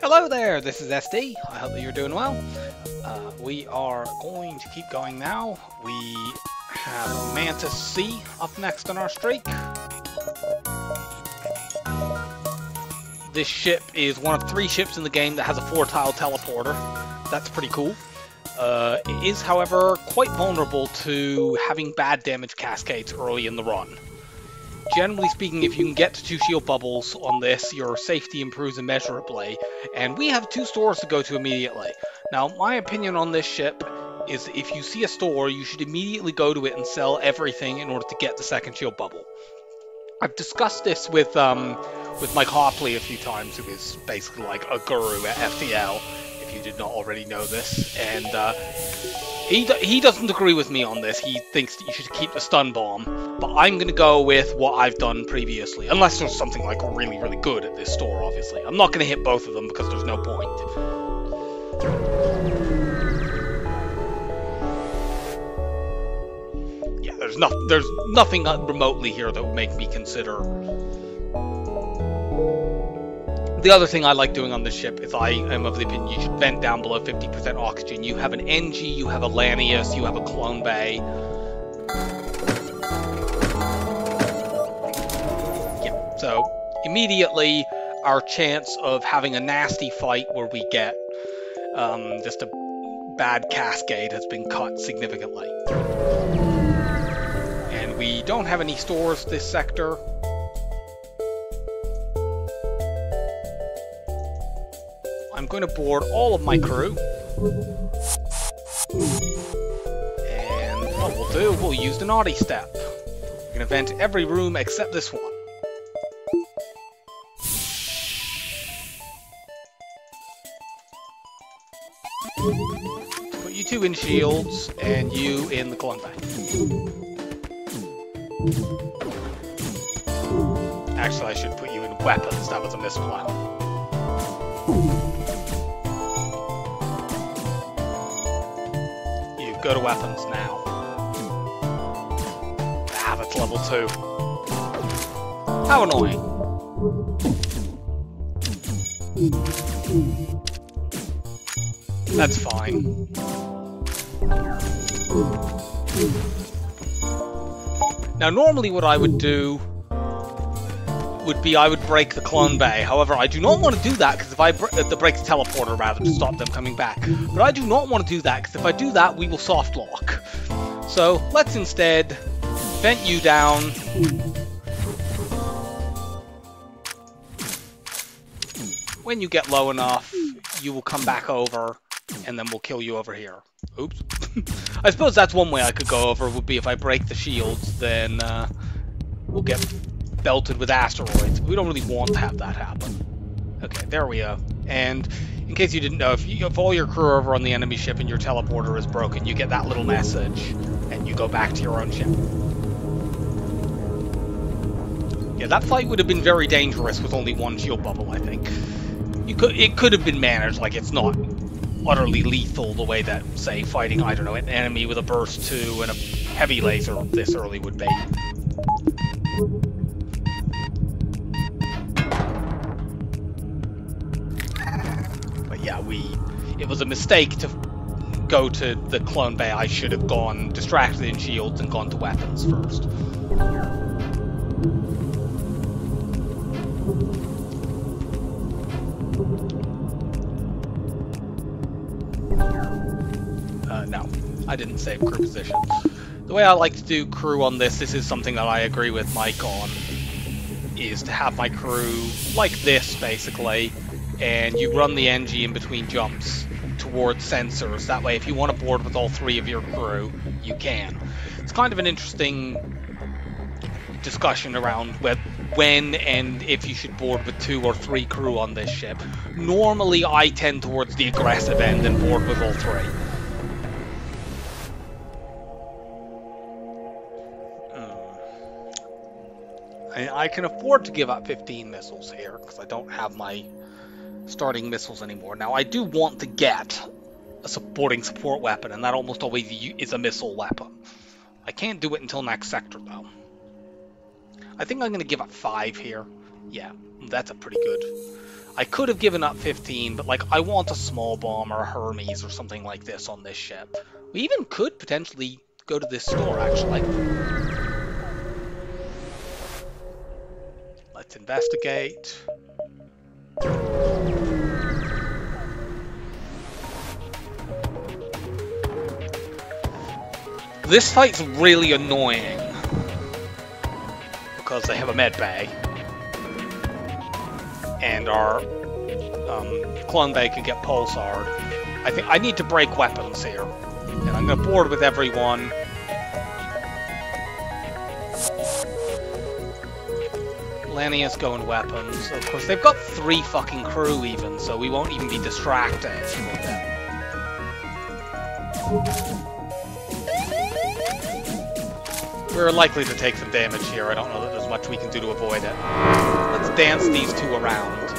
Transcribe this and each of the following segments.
Hello there, this is SD. I hope that you're doing well. We are going to keep going now. We have Mantis C up next on our streak. This ship is one of 3 ships in the game that has a 4-tile teleporter. That's pretty cool. It is, however, quite vulnerable to having bad damage cascades early in the run. Generally speaking, if you can get to 2 shield bubbles on this, your safety improves immeasurably, and we have 2 stores to go to immediately. Now, my opinion on this ship is if you see a store, you should immediately go to it and sell everything in order to get the 2nd shield bubble. I've discussed this with Mike Hopley a few times, who is basically like a guru at FTL, if you did not already know this, and he doesn't agree with me on this. He thinks that you should keep the stun bomb, but I'm going to go with what I've done previously, unless there's something like really, really good at this store, obviously. I'm not going to hit both of them because there's no point. Yeah, there's nothing remotely here that would make me consider. The other thing I like doing on this ship is I am of the opinion you should vent down below 50% oxygen. You have an NG, you have a Lanius, you have a Clone Bay. Yeah, so immediately our chance of having a nasty fight where we get just a bad cascade has been cut significantly. And we don't have any stores this sector. I'm going to board all of my crew, and what we'll do, we'll use the naughty step. We're going to vent every room except this one. Put you 2 in shields, and you in the clone bay. Actually, I should put you in weapons, that was a misplan. Go to weapons now. Ah, that's level 2. How annoying. That's fine. Now, normally what I would do would be I would break the clone bay. However, I do not want to do that because if I break the teleporter rather to stop them coming back. But I do not want to do that because if I do that, we will soft lock. So let's instead vent you down. When you get low enough, you will come back over, and then we'll kill you over here. Oops. I suppose that's one way I could go over, would be if I break the shields, then we'll get belted with asteroids. We don't really want to have that happen. Okay, there we go. And in case you didn't know, if all your crew are over on the enemy ship and your teleporter is broken, you get that little message, and you go back to your own ship. Yeah, that fight would have been very dangerous with only 1 shield bubble, I think. It could have been managed, like it's not utterly lethal the way that, say, fighting, I don't know, an enemy with a burst 2 and a heavy laser this early would be. Yeah, it was a mistake to go to the clone bay. I should have gone distracted in shields and gone to weapons first. No, I didn't save crew position. The way I like to do crew on this is something that I agree with Mike on, is to have my crew like this, basically. And you run the NG in between jumps towards sensors. That way, if you want to board with all 3 of your crew, you can. It's kind of an interesting discussion around when and if you should board with 2 or 3 crew on this ship. Normally, I tend towards the aggressive end and board with all 3. I can afford to give up 15 missiles here, because I don't have my starting missiles anymore. Now, I do want to get a supporting support weapon, and that almost always is a missile weapon. I can't do it until next sector, though. I think I'm going to give up 5 here. Yeah, that's a pretty good. I could have given up 15, but like I want a small bomb or a Hermes or something like this on this ship. We even could potentially go to this store, actually. Let's investigate. This fight's really annoying because they have a med bay. And our clone bay can get pulsared. I think I need to break weapons here. And I'm going to board with everyone. Lanius going weapons. Of course, they've got 3 fucking crew even, so we won't even be distracted. We're likely to take some damage here. I don't know that there's much we can do to avoid it. Let's dance these 2 around.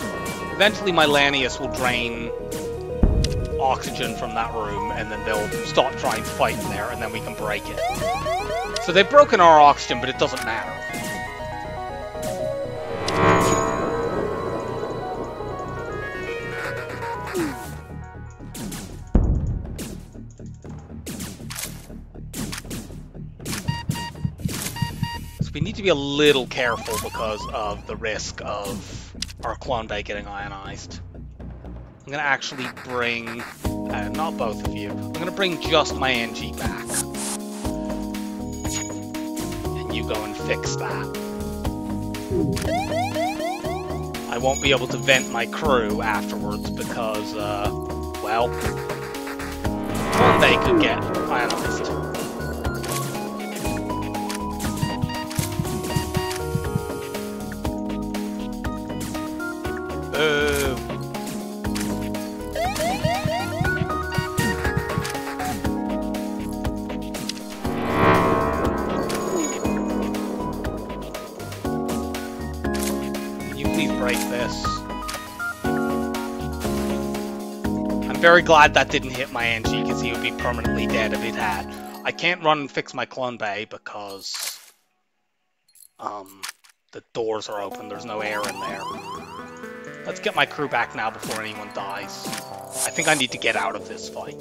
Eventually my Lanius will drain oxygen from that room, and then they'll stop trying to fight in there, and then we can break it. So they've broken our oxygen, but it doesn't matter. We need to be a little careful because of the risk of our clone bay getting ionized. I'm going to actually bring, not both of you, I'm going to bring just my NG back. And you go and fix that. I won't be able to vent my crew afterwards because, well, clone bay could get ionized. Can you please break this? I'm very glad that didn't hit my NG because he would be permanently dead if it had. I can't run and fix my clone bay because the doors are open, there's no air in there. Let's get my crew back now before anyone dies. I think I need to get out of this fight.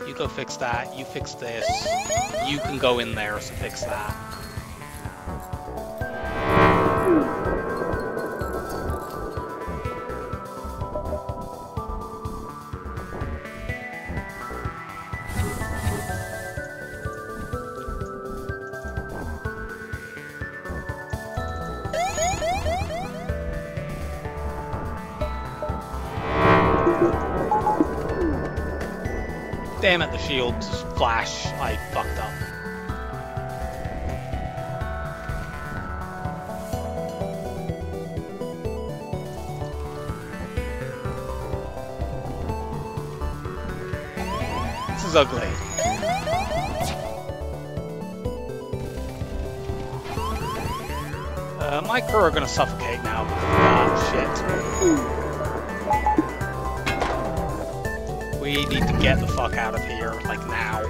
You go fix that, you fix this. You can go in there to fix that. Damn it, the shield flash, I fucked up. This is ugly. My crew are gonna suffocate now. Ah, shit. We need to get the fuck out of here, like now.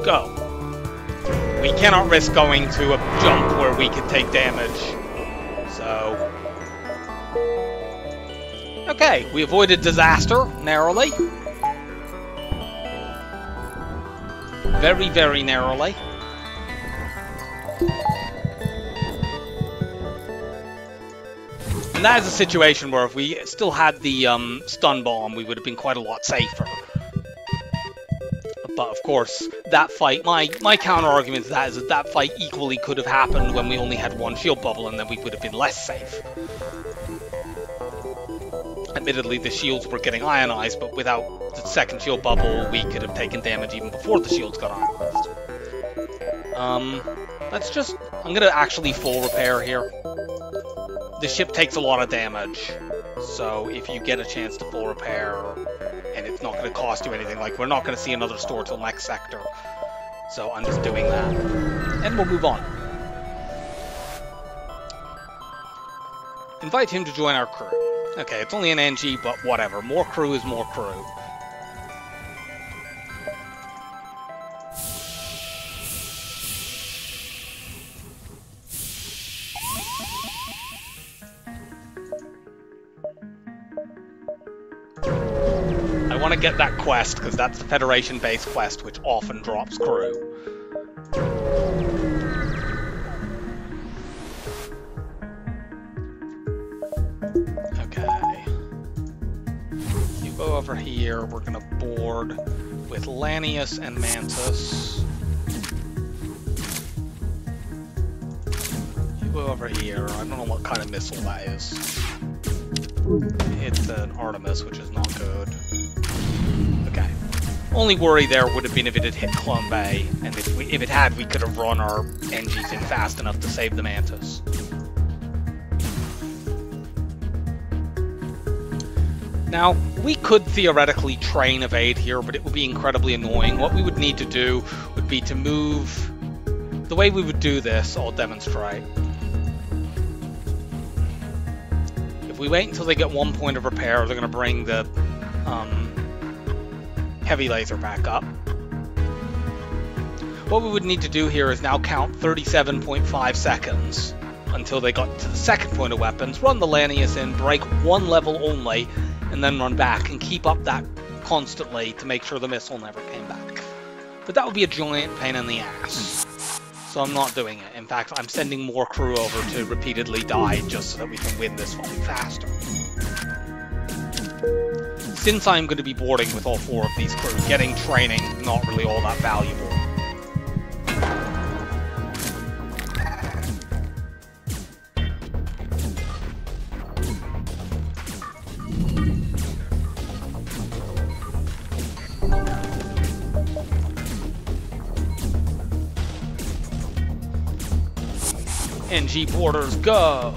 Go. We cannot risk going to a jump where we could take damage. So... okay, we avoided disaster, narrowly. Very, very narrowly. And that is a situation where if we still had the stun bomb, we would have been quite a lot safer. But of course, that fight, my counter argument to that is that fight equally could have happened when we only had 1 shield bubble, and then we would have been less safe. Admittedly, the shields were getting ionized, but without the 2nd shield bubble, we could have taken damage even before the shields got ionized. Let's just... I'm gonna actually full repair here. The ship takes a lot of damage, so if you get a chance to full repair, and it's not going to cost you anything, like we're not going to see another store till next sector, so I'm just doing that, and we'll move on. Invite him to join our crew. Okay, it's only an NG, but whatever, more crew is more crew. get that quest, because that's the Federation-based quest, which often drops crew. Okay. You go over here, we're gonna board with Lanius and Mantis. You go over here, I don't know what kind of missile that is. It's an Artemis, which is not good. Okay. Only worry there would have been if it had hit Clone Bay, and if it had, we could have run our NGs in fast enough to save the Mantis. Now, we could theoretically train evade here, but it would be incredibly annoying. What we would need to do would be to move... The way we would do this, I'll demonstrate. If we wait until they get 1 point of repair, they're going to bring the heavy laser back up. What we would need to do here is now count 37.5 seconds until they got to the second point of weapons, run the Lanius in, break one level only, and then run back and keep up that constantly to make sure the missile never came back. But that would be a giant pain in the ass. So I'm not doing it. In fact, I'm sending more crew over to repeatedly die just so that we can win this fight faster. Since I'm going to be boarding with all 4 of these crew, getting training not really all that valuable. NG boarders, go!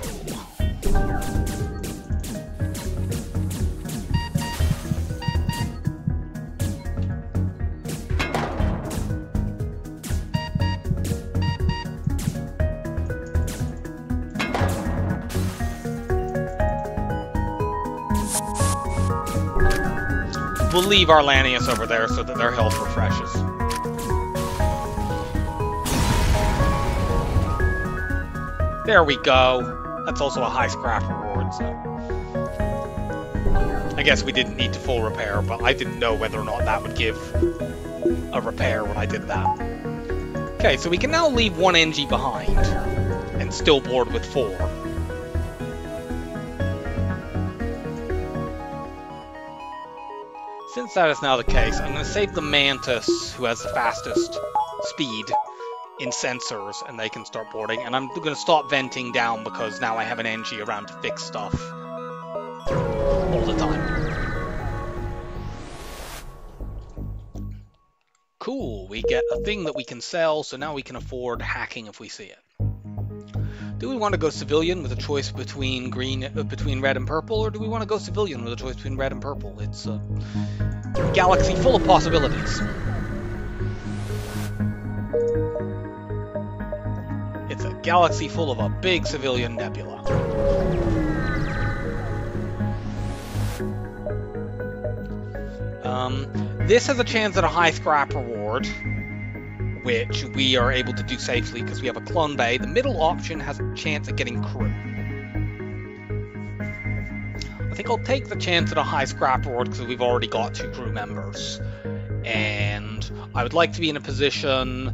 We'll leave our Lanius over there so that their health refreshes. There we go. That's also a high scrap reward, so... I guess we didn't need to full repair, but I didn't know whether or not that would give a repair when I did that. Okay, so we can now leave 1 NG behind, and still board with 4. Since that is now the case, I'm going to save the Mantis, who has the fastest speed, in sensors, and they can start boarding, and I'm going to stop venting down because now I have an NG around to fix stuff all the time. Cool, we get a thing that we can sell, so now we can afford hacking if we see it. Do we want to go civilian with a choice between red and purple, or do we want to go civilian with a choice between red and purple? It's a galaxy full of possibilities. It's a galaxy full of a big civilian nebula. This has a chance at a high scrap reward, which we are able to do safely because we have a clone bay. The middle option has a chance at getting crew. I think I'll take the chance at a high scrap reward because we've already got 2 crew members. And I would like to be in a position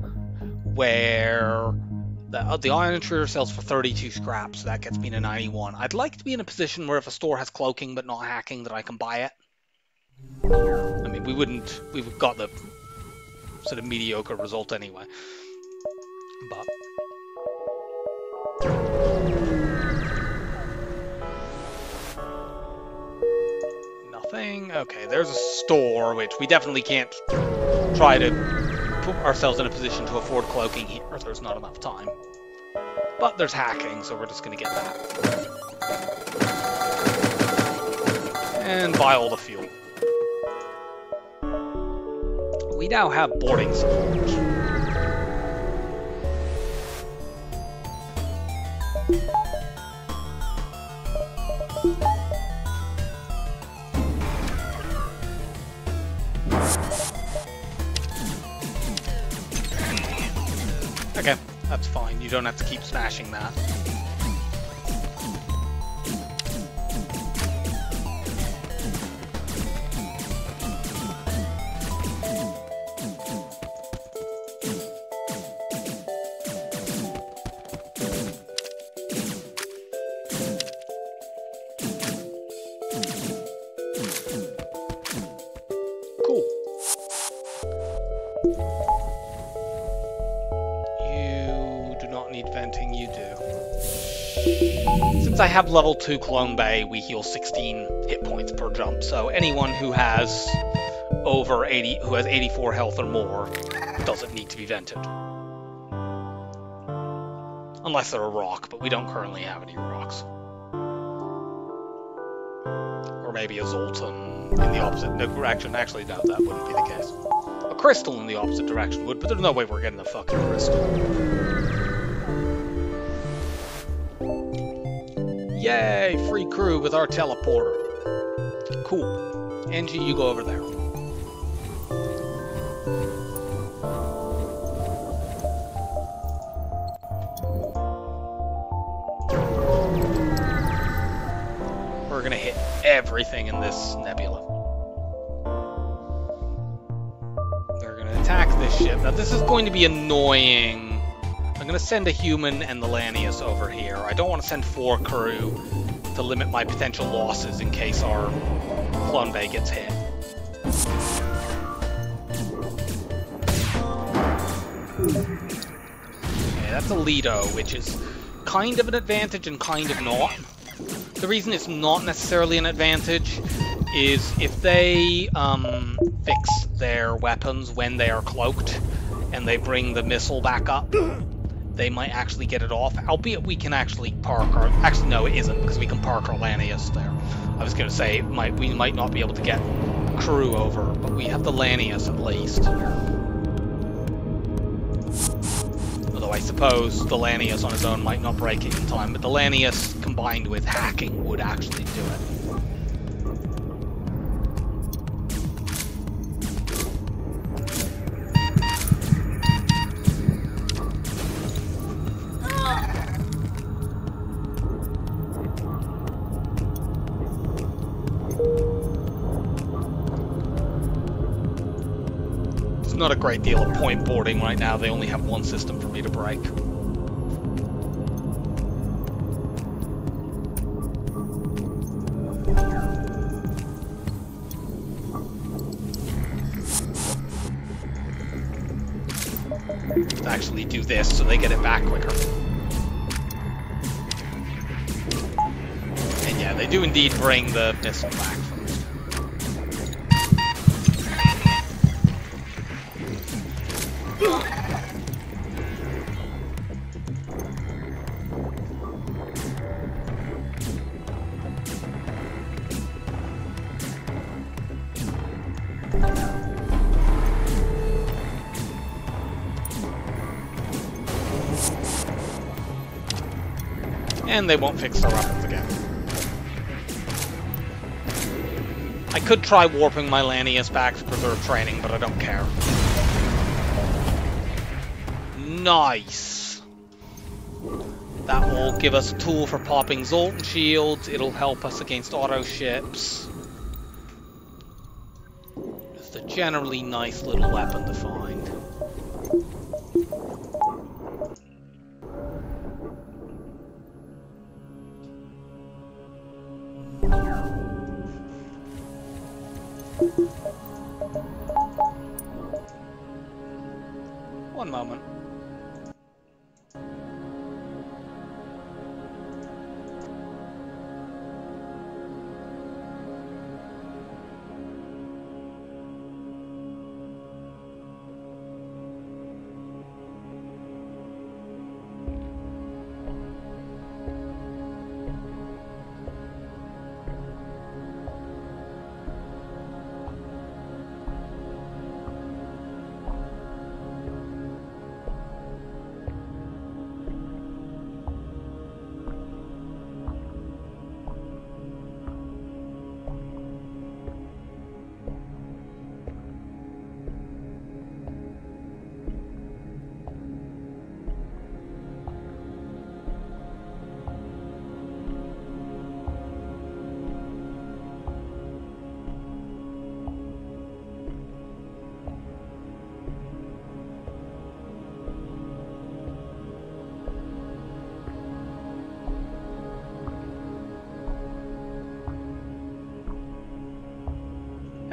where the Iron Intruder sells for 32 scraps, so that gets me to 91. I'd like to be in a position where if a store has cloaking but not hacking, that I can buy it. I mean, we've got the sort of mediocre result anyway. But nothing. Okay, there's a store, which we definitely can't try to put ourselves in a position to afford cloaking here. There's not enough time. But there's hacking, so we're just going to get that. And buy all the fuel. We now have boarding support. Okay, that's fine. You don't have to keep smashing that. You do not need venting, you do. Since I have level 2 Clone Bay, we heal 16 hit points per jump, so anyone who has over 80, who has 84 health or more, doesn't need to be vented. Unless they're a rock, but we don't currently have any rocks. Or maybe a Zoltan in the opposite direction. Actually, no, that wouldn't be the case. A crystal in the opposite direction would, but there's no way we're getting a fucking crystal. Yay! Free crew with our teleporter. Cool. Angie, you go over there. We're gonna hit everything in this nebula. They're gonna attack this ship. Now this is going to be annoying. I'm gonna send a human and the Lanius over here. I don't want to send 4 crew to limit my potential losses in case our Clone Bay gets hit. Okay, that's a Lido, which is kind of an advantage and kind of not. The reason it's not necessarily an advantage is if they fix their weapons when they are cloaked and they bring the missile back up, they might actually get it off, albeit we can actually park our... Actually, no, it isn't, because we can park our Lanius there. I was going to say, we might not be able to get crew over, but we have the Lanius at least. Although I suppose the Lanius on his own might not break it in time, but the Lanius combined with hacking would actually do it. Not a great deal of point boarding right now. They only have one system for me to break. Let's actually do this so they get it back quicker. And yeah, they do indeed bring the missile back. And they won't fix their weapons again. I could try warping my Lanius back to preserve training, but I don't care. Nice! That will give us a tool for popping Zoltan shields. It'll help us against auto ships. Just a generally nice little weapon to find. One moment.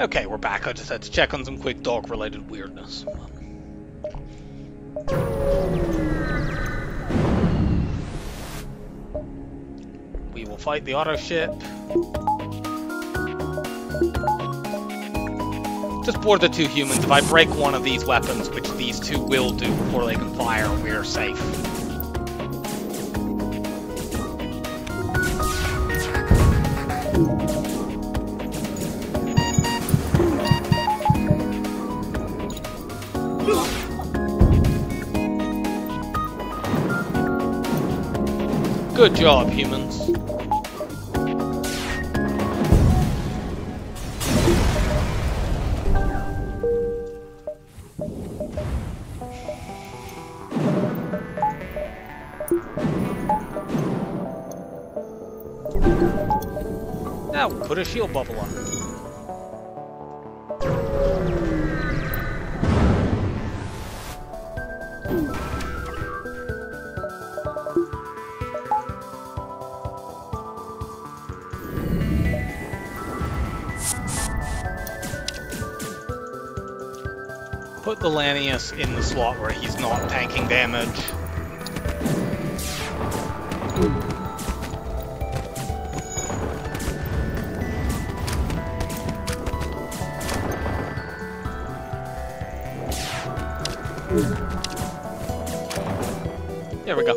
Okay, we're back. I just had to check on some quick dog-related weirdness. We will fight the auto ship. Just board the 2 humans. If I break one of these weapons, which these 2 will do before they can fire, we're safe. Good job, humans. Now we'll put a shield bubble on. Put the Lanius in the slot where he's not tanking damage. There we go.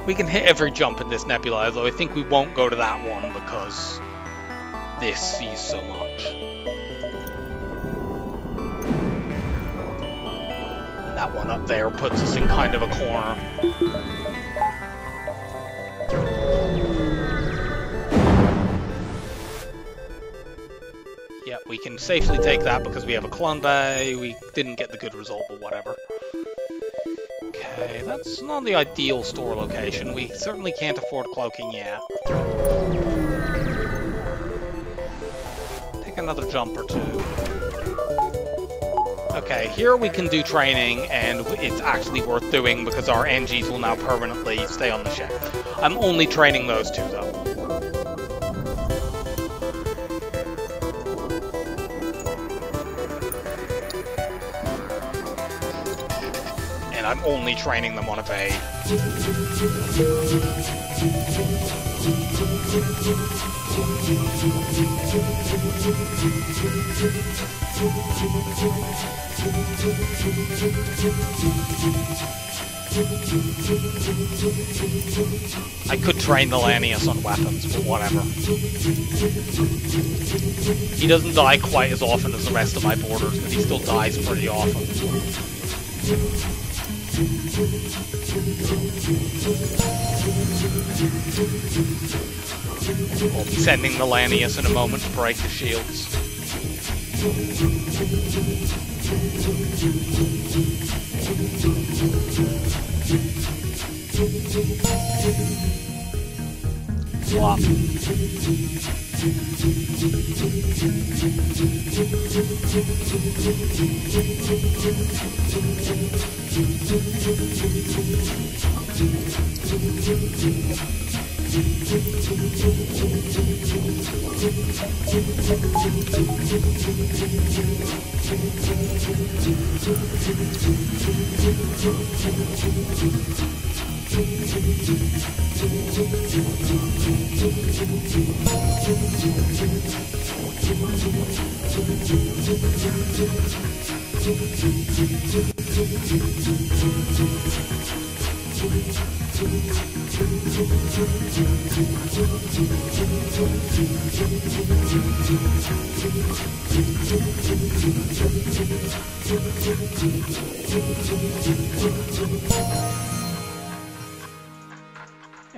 We can hit every jump in this nebula, although I think we won't go to that one because this sees so much. And that one up there puts us in kind of a corner. Yeah, we can safely take that because we have a clone bay. We didn't get the good result, but whatever. Okay, that's not the ideal store location. We certainly can't afford cloaking yet. Take another jump or 2. Okay, here we can do training, and it's actually worth doing because our NGs will now permanently stay on the ship. I'm only training those 2, though. And I'm only training them on evade. I could train the Lanius on weapons, but whatever. He doesn't die quite as often as the rest of my boarders, but he still dies pretty often. We'll be sending the Lanius in a moment to break the shields. Swap.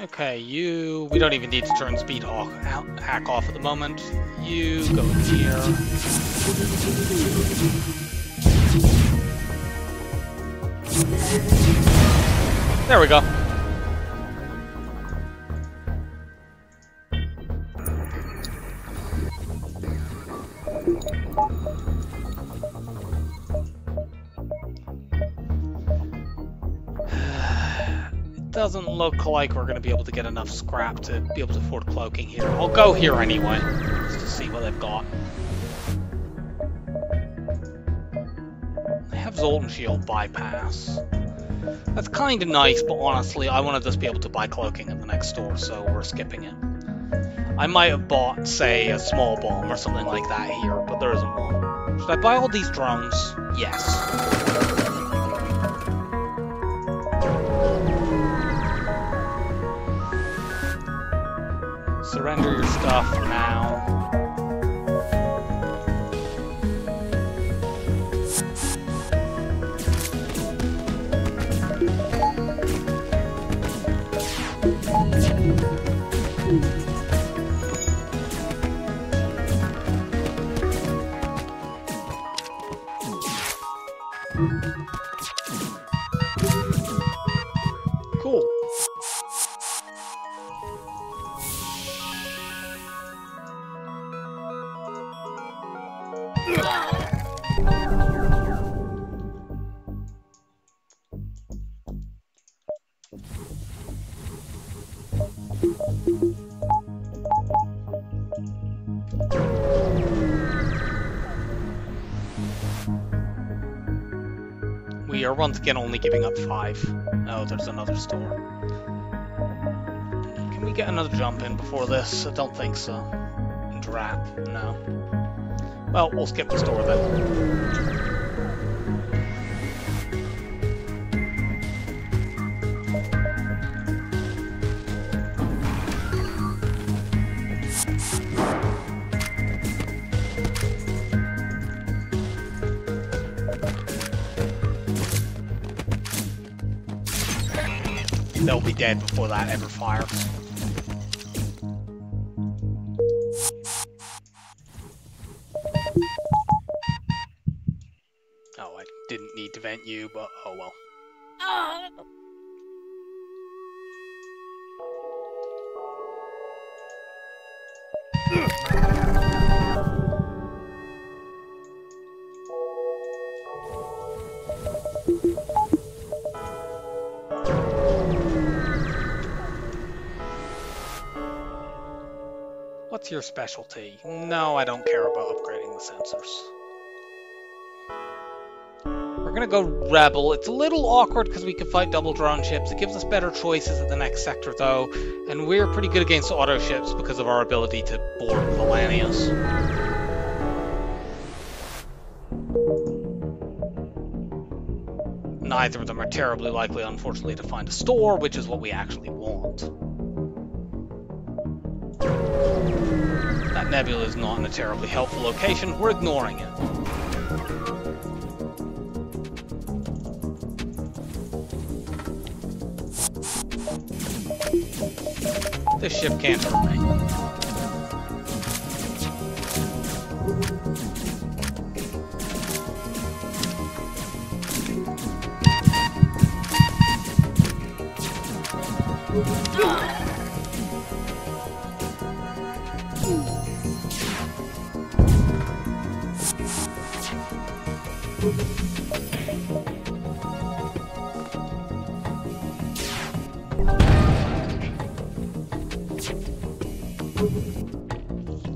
Okay, we don't even need to turn speed hack off at the moment. You go in here. There we go. Doesn't look like we're going to be able to get enough scrap to be able to afford cloaking here. I'll go here anyway, just to see what they've got. They have Zoltan Shield bypass. That's kind of nice, but honestly, I want to just be able to buy cloaking at the next store, so we're skipping it. I might have bought, say, a small bomb or something like that here, but there isn't one. Should I buy all these drones? Yes. Surrender your stuff now. Cool. We are once again only giving up 5. Oh, there's another store. Can we get another jump in before this? I don't think so. Drap, no. Well, we'll skip the store then. They'll be dead before that ever fires. Oh, I didn't need to vent you, but oh well. What's your specialty? No, I don't care about upgrading the sensors. We're gonna go Rebel. It's a little awkward because we can fight double drone ships. It gives us better choices at the next sector though, and we're pretty good against auto ships because of our ability to board Valanias. Neither of them are terribly likely, unfortunately, to find a store, which is what we actually want. That nebula is not in a terribly helpful location. We're ignoring it. This ship can't hurt me.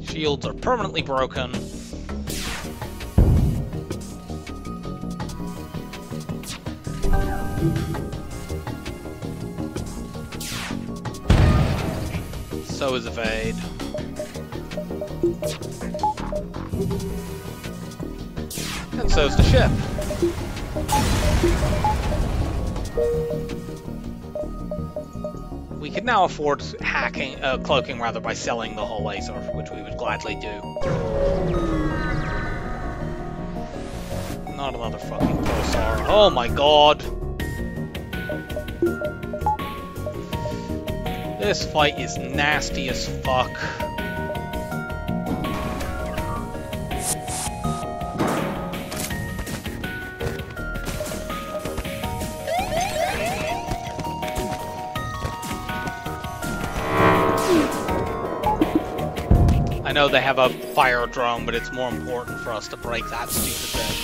Shields are permanently broken. So is evade. And so is the ship. We could now afford cloaking rather by selling the whole laser, which we would gladly do. Not another fucking pulsar. Oh my god! This fight is nasty as fuck. know they have a fire drone, but it's more important for us to break that stupid thing.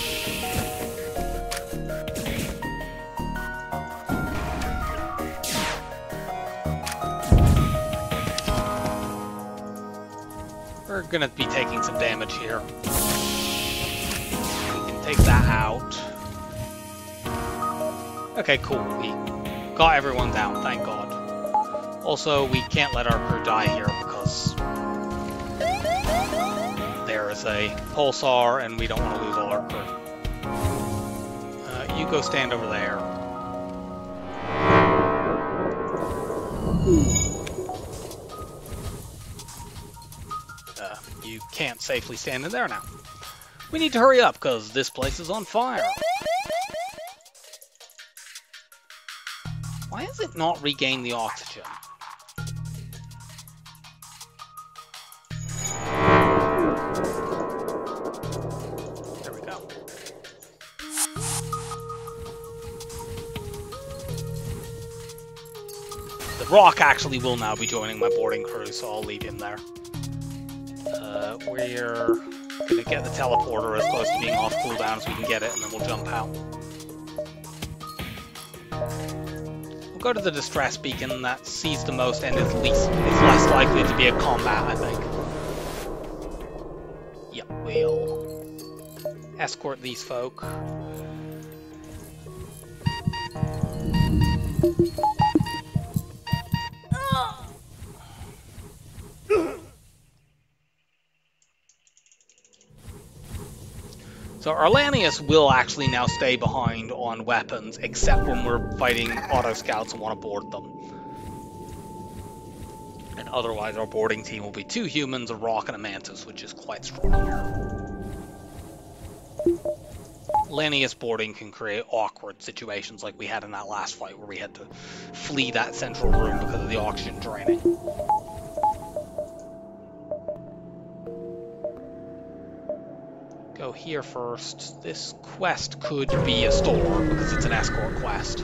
We're gonna be taking some damage here. We can take that out. Okay, cool. We got everyone down, thank God. Also, we can't let our crew die here because there is a pulsar and we don't want to lose all our crew. You go stand over there. You can't safely stand in there now. We need to hurry up because this place is on fire. Why has it not regained the oxygen? There we go. The Rock actually will now be joining my boarding crew, so I'll leave him there. We're gonna get the teleporter as close to being off cooldown as we can get it, and then we'll jump out. We'll go to the distress beacon that sees the most and is less likely to be a combat, I think. Yep, we'll escort these folk. So Arlanius will actually now stay behind on weapons, except when we're fighting auto scouts and want to board them. And otherwise our boarding team will be 2 humans, a rock, and a mantis, which is quite strong here. Arlanius boarding can create awkward situations like we had in that last fight where we had to flee that central room because of the oxygen draining. Go here first. This quest could be a store because it's an escort quest.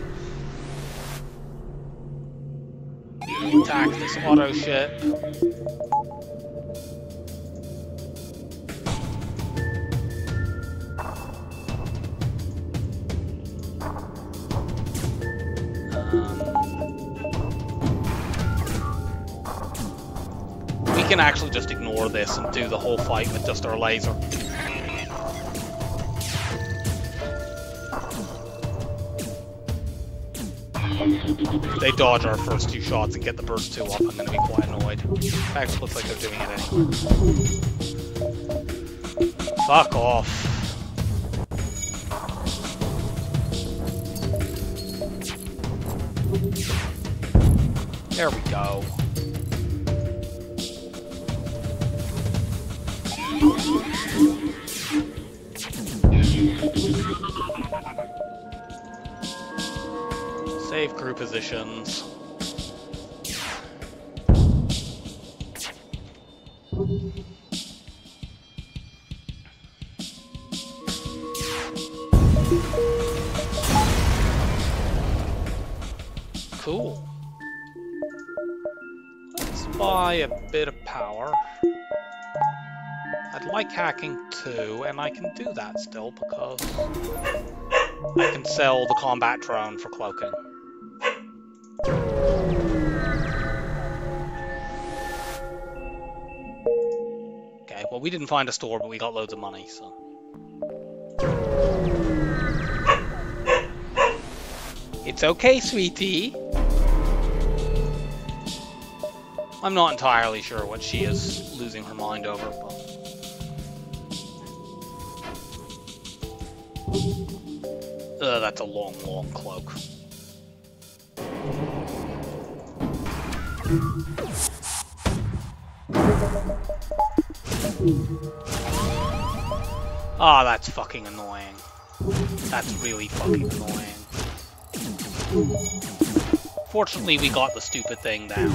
Attack this auto ship. We can actually just ignore this and do the whole fight with just our laser. If they dodge our first 2 shots and get the burst 2 up, I'm going to be quite annoyed. In fact, it looks like they're doing it anyway. Fuck off. There we go. Save crew positions. Cool. Let's buy a bit of power. I'd like hacking too, and I can do that still because I can sell the combat drone for cloaking. Okay, well we didn't find a store, but we got loads of money, so... It's okay, sweetie! I'm not entirely sure what she is losing her mind over, but... that's a long, long cloak. Ah, that's fucking annoying. That's really fucking annoying. Fortunately, we got the stupid thing down.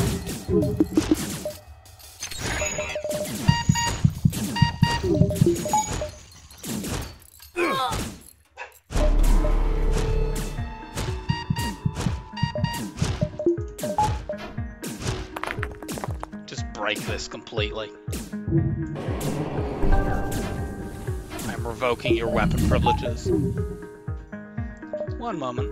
break this completely. I'm revoking your weapon privileges. One moment.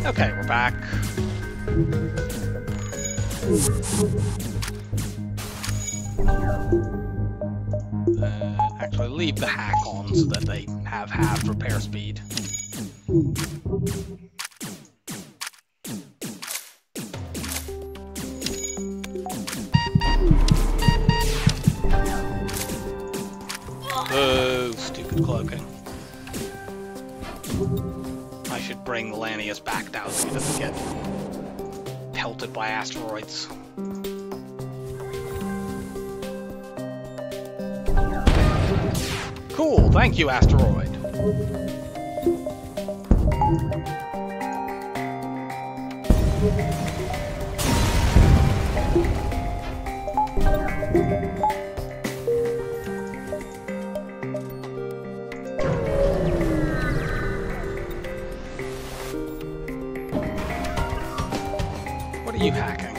Okay, we're back. Actually, leave the hack on so that they have half repair speed. Oh, stupid cloaking. I should bring Lanius back down so he doesn't get pelted by asteroids. Cool, thank you, asteroid. What are you hacking?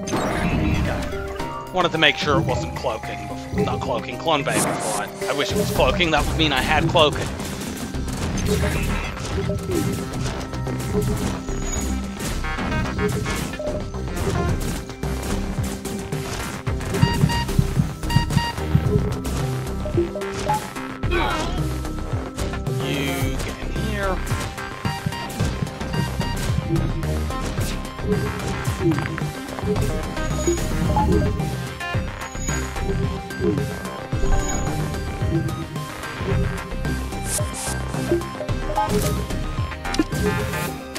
Okay. Wanted to make sure it wasn't cloaking before, not cloaking, clone bay before. I wish it was cloaking, that would mean I had cloaking. You get in here.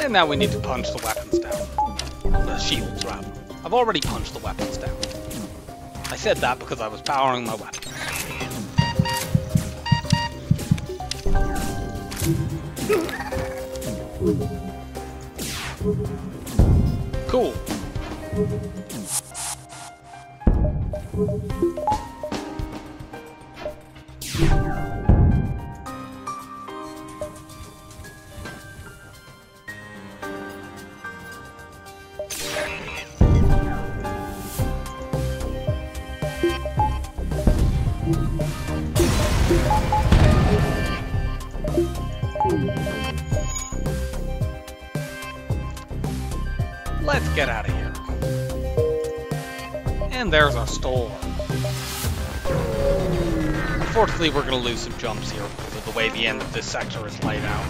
And now we need to punch the weapons down. The shields, rather. I've already punched the weapons down. I said that because I was powering my weapons. Cool. Let's get out of here. And there's our store. Unfortunately, we're going to lose some jumps here because of the way the end of this sector is laid out.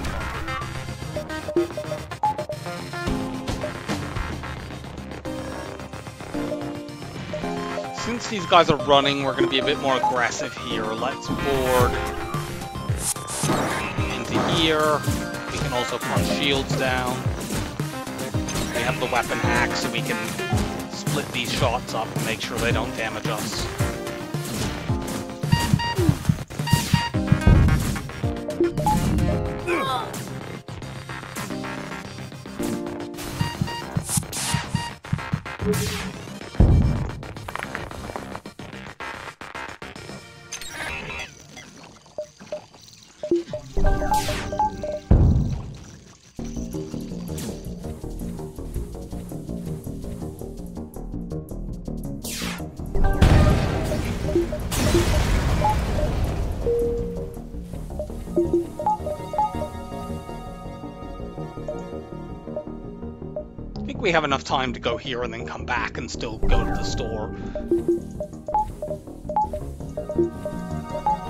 Since these guys are running, we're going to be a bit more aggressive here. Let's board into here. We can also punch shields down. We have the weapon axe, so we can split these shots up and make sure they don't damage us. I think we have enough time to go here and then come back and still go to the store.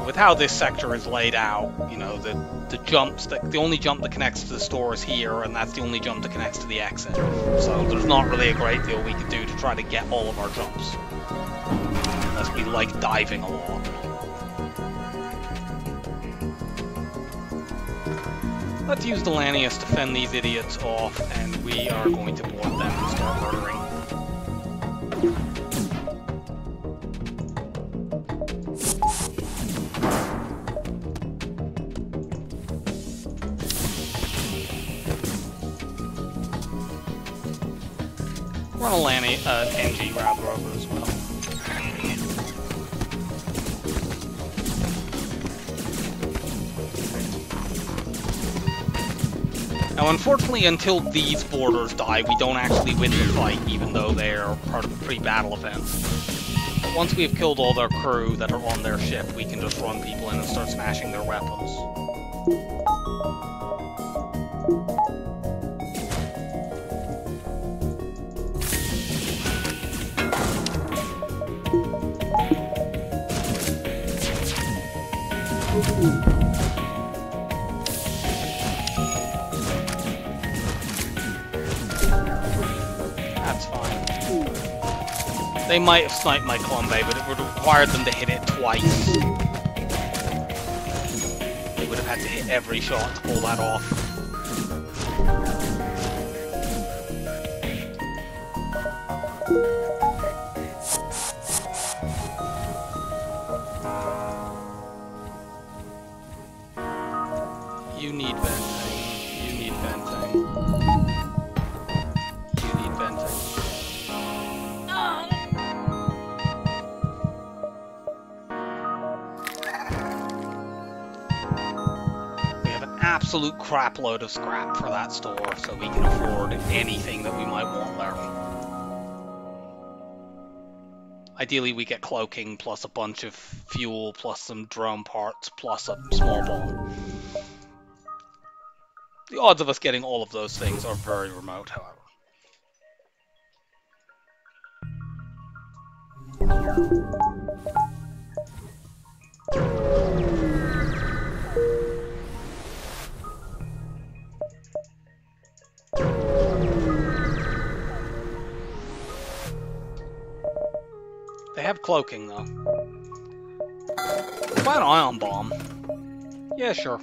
With how this sector is laid out, you know, the jumps, the only jump that connects to the store is here, and that's the only jump that connects to the exit. So there's not really a great deal we can do to try to get all of our jumps. Unless we like diving a lot. Let's use the Lanius to fend these idiots off, and we are going to board them and start murdering. Run a NG rather over as well. Now, unfortunately, until these boarders die, we don't actually win the fight, even though they're part of the pre-battle events. But once we have killed all their crew that are on their ship, we can just run people in and start smashing their weapons. That's fine. They might have sniped my Columbe, but it would have required them to hit it twice. They would have had to hit every shot to pull that off. You need venting. You need venting. You need venting. We have an absolute crap load of scrap for that store, so we can afford anything that we might want there. Ideally, we get cloaking, plus a bunch of fuel, plus some drone parts, plus a small bomb. The odds of us getting all of those things are very remote, however. have cloaking, though. Buy an ion bomb. Yeah, sure.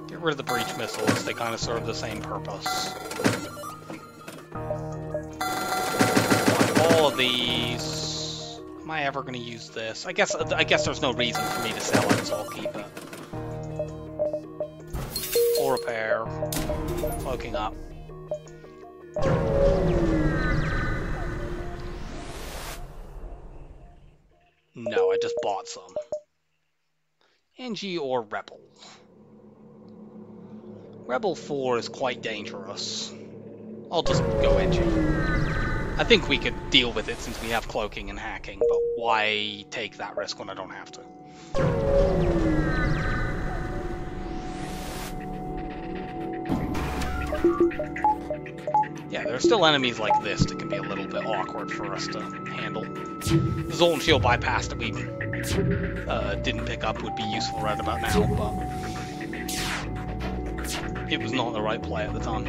Get rid of the breach missiles. They kind of serve the same purpose. All of these. Am I ever going to use this? I guess there's no reason for me to sell it, so I'll keep it. Full repair. Cloaking up. No, I just bought some. NG or Rebel. Rebel 4 is quite dangerous. I'll just go NG. I think we could deal with it since we have cloaking and hacking, but why take that risk when I don't have to? Yeah, there are still enemies like this that can be a little bit awkward for us to handle. The Zoltan Shield bypass that we didn't pick up would be useful right about now, but it was not the right play at the time.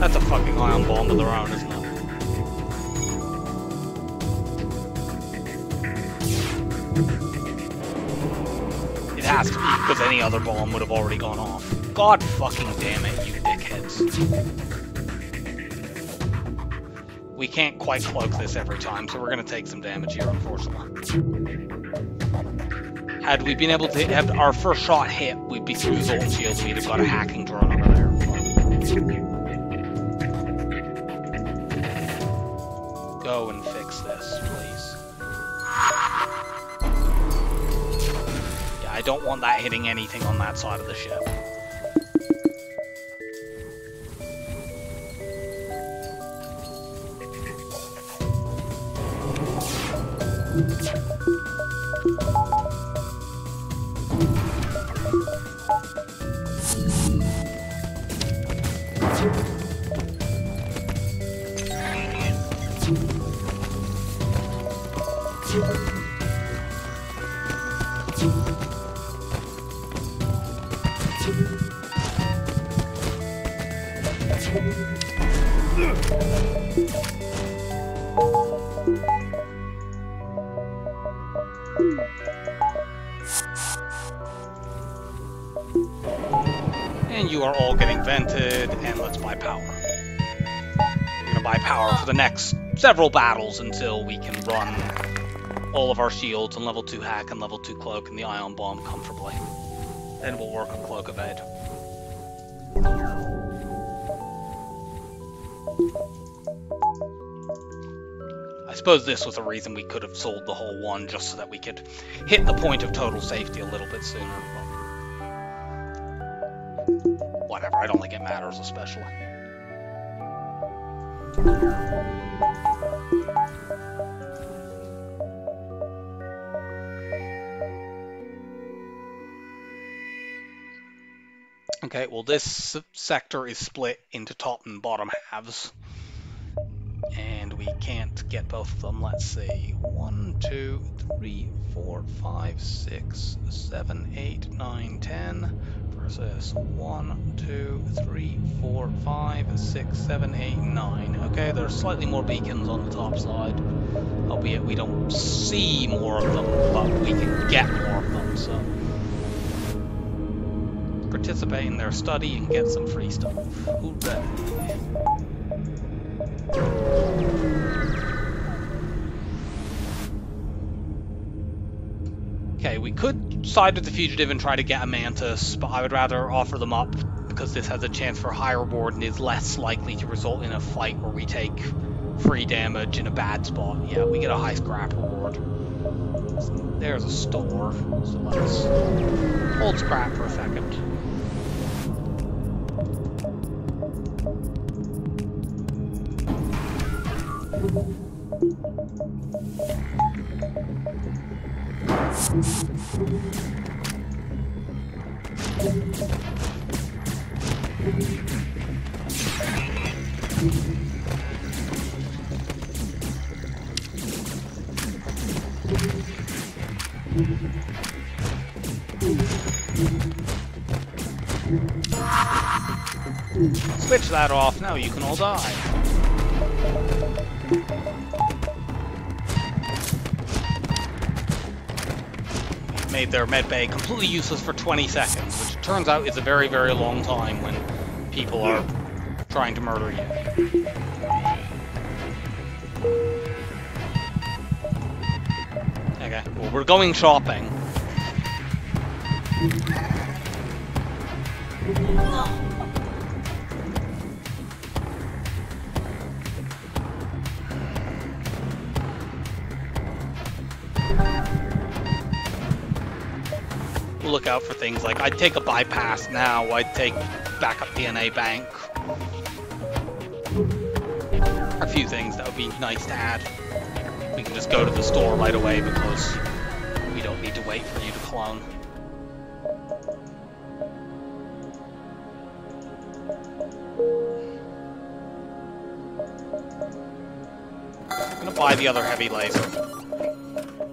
That's a fucking ion bomb of their own, isn't it? It has to be, because any other bomb would have already gone off. God fucking damn it, you dickheads. We can't quite cloak this every time, so we're going to take some damage here, unfortunately. Had we been able to have our first shot hit, we'd be through Zoltan Shields, we'd have got a hacking drone over there. Go and fix this, please. Yeah, I don't want that hitting anything on that side of the ship. And you are all getting vented, and let's buy power. We're gonna buy power for the next several battles until we can run all of our shields and level 2 hack and level 2 cloak and the ion bomb comfortably. Then we'll work on cloak evade. I suppose this was a reason we could have sold the whole one just so that we could hit the point of total safety a little bit sooner. But whatever, I don't think it matters especially. Okay, well this sector is split into top and bottom halves. And we can't get both of them. Let's see. 1, 2, 3, 4, 5, 6, 7, 8, 9, 10 versus 1, 2, 3, 4, 5, 6, 7, 8, 9. Okay, there's slightly more beacons on the top side, albeit we don't see more of them, but we can get more of them, so participate in their study and get some free stuff. Hooray. Okay, we could side with the fugitive and try to get a Mantis, but I would rather offer them up because this has a chance for high reward and is less likely to result in a fight where we take free damage in a bad spot. Yeah, we get a high scrap reward. There's a store, so let's hold scrap for a second. Switch that off, now you can all die. Made their medbay completely useless for 20 seconds, which turns out is a very, very long time when people are trying to murder you. Okay, well, we're going shopping. Look out for things like, I'd take a bypass now, I'd take backup DNA bank. A few things that would be nice to add. We can just go to the store right away because we don't need to wait for you to clone. I'm gonna buy the other heavy laser.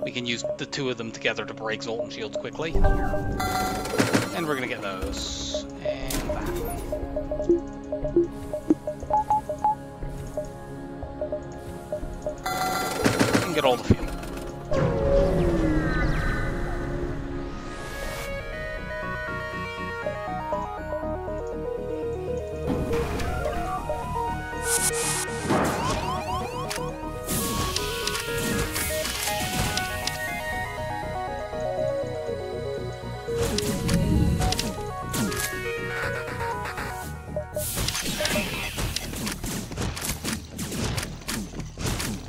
We can use the two of them together to break Zoltan shields quickly. And we're gonna get those. And that. And get all the fuel.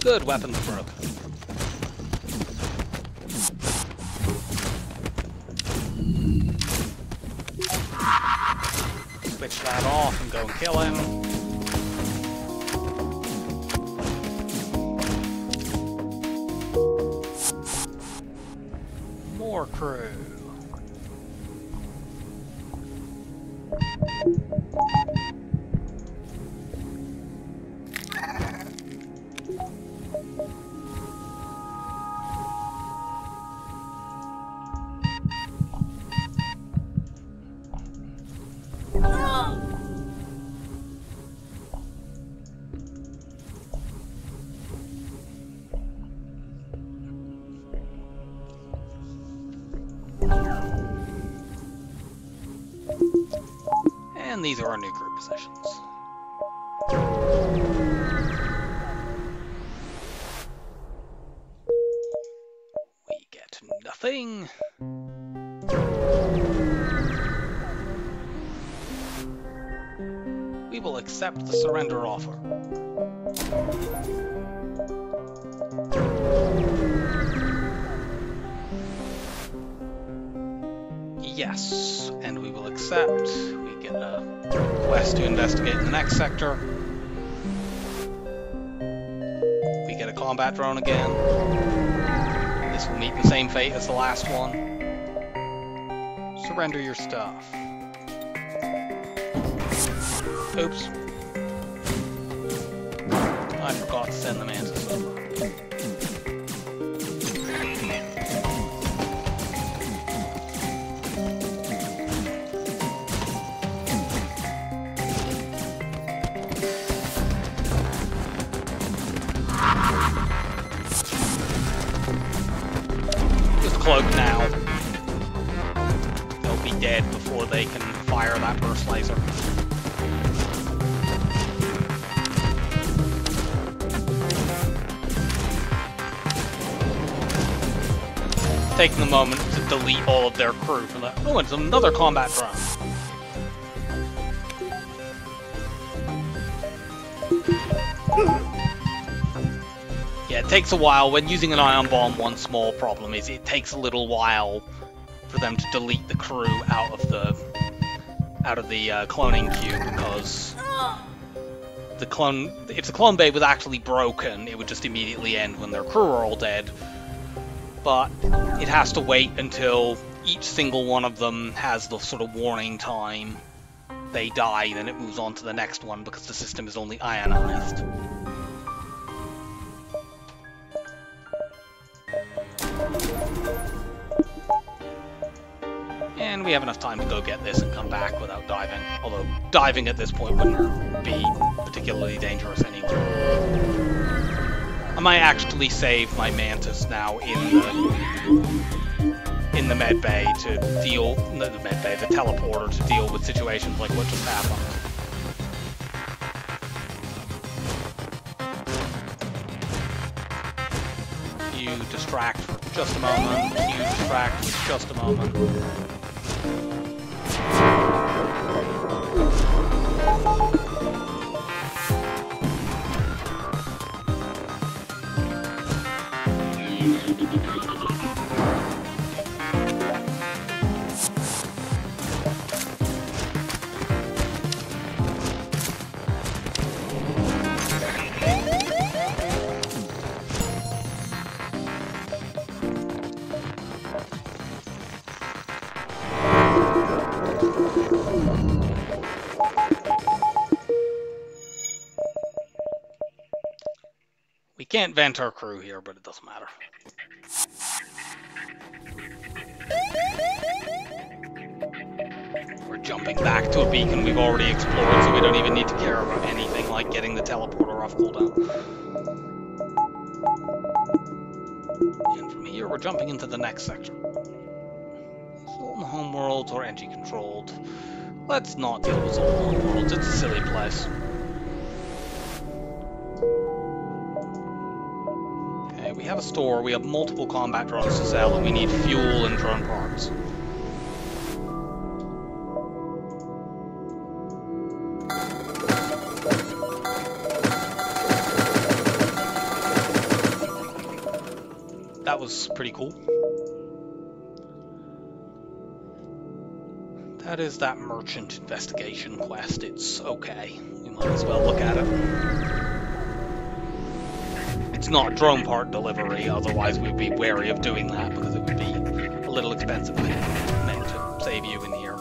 Good, weapons broke. Switch that off and go and kill him. More crew. And these are our new group positions. We get nothing. We will accept the surrender offer. Yes, and we will accept. We get a quest to investigate in the next sector. We get a combat drone again. This will meet the same fate as the last one. Surrender your stuff. Oops. I forgot to send the Mantis over. Cloak now. They'll be dead before they can fire that burst laser. Taking a moment to delete all of their crew from that. Oh, it's another combat drone. Yeah, it takes a while. When using an ion bomb, one small problem is it takes a little while for them to delete the crew out of the cloning queue, because if the clone bay was actually broken, it would just immediately end when their crew are all dead. But it has to wait until each single one of them has the sort of warning time. They die, then it moves on to the next one because the system is only ionized. And we have enough time to go get this and come back without diving. Although diving at this point wouldn't be particularly dangerous anyway. I might actually save my Mantis now in the med bay to deal, not the med bay, the teleporter to deal with situations like what just happened. You distract for just a moment, you distract for just a moment. We can't vent our crew here, but it doesn't matter. We're jumping back to a beacon we've already explored, so we don't even need to care about anything like getting the teleporter off cooldown. And from here, we're jumping into the next sector. Zoltan homeworlds or NG controlled. Let's not deal with Zoltan homeworlds, it's a silly place. We have a store, we have multiple combat drones to sell, and we need fuel and drone parts. That was pretty cool. That is that merchant investigation quest. It's okay. We might as well look at it. It's not drone part delivery, otherwise we'd be wary of doing that because it would be a little expensive. I meant to save you in here.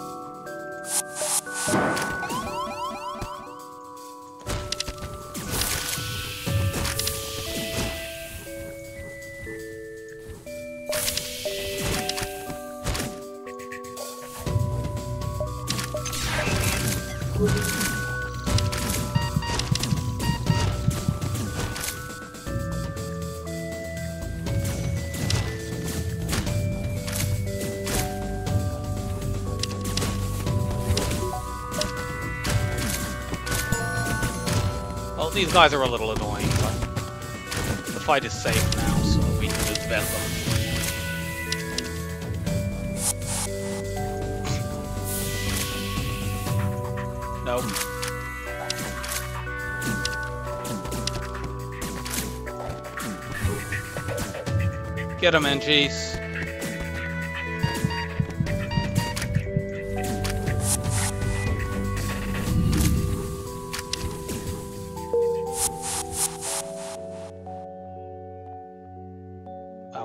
Well, these guys are a little annoying, but the fight is safe now, so we can just vent them. Nope. Get them, NGs.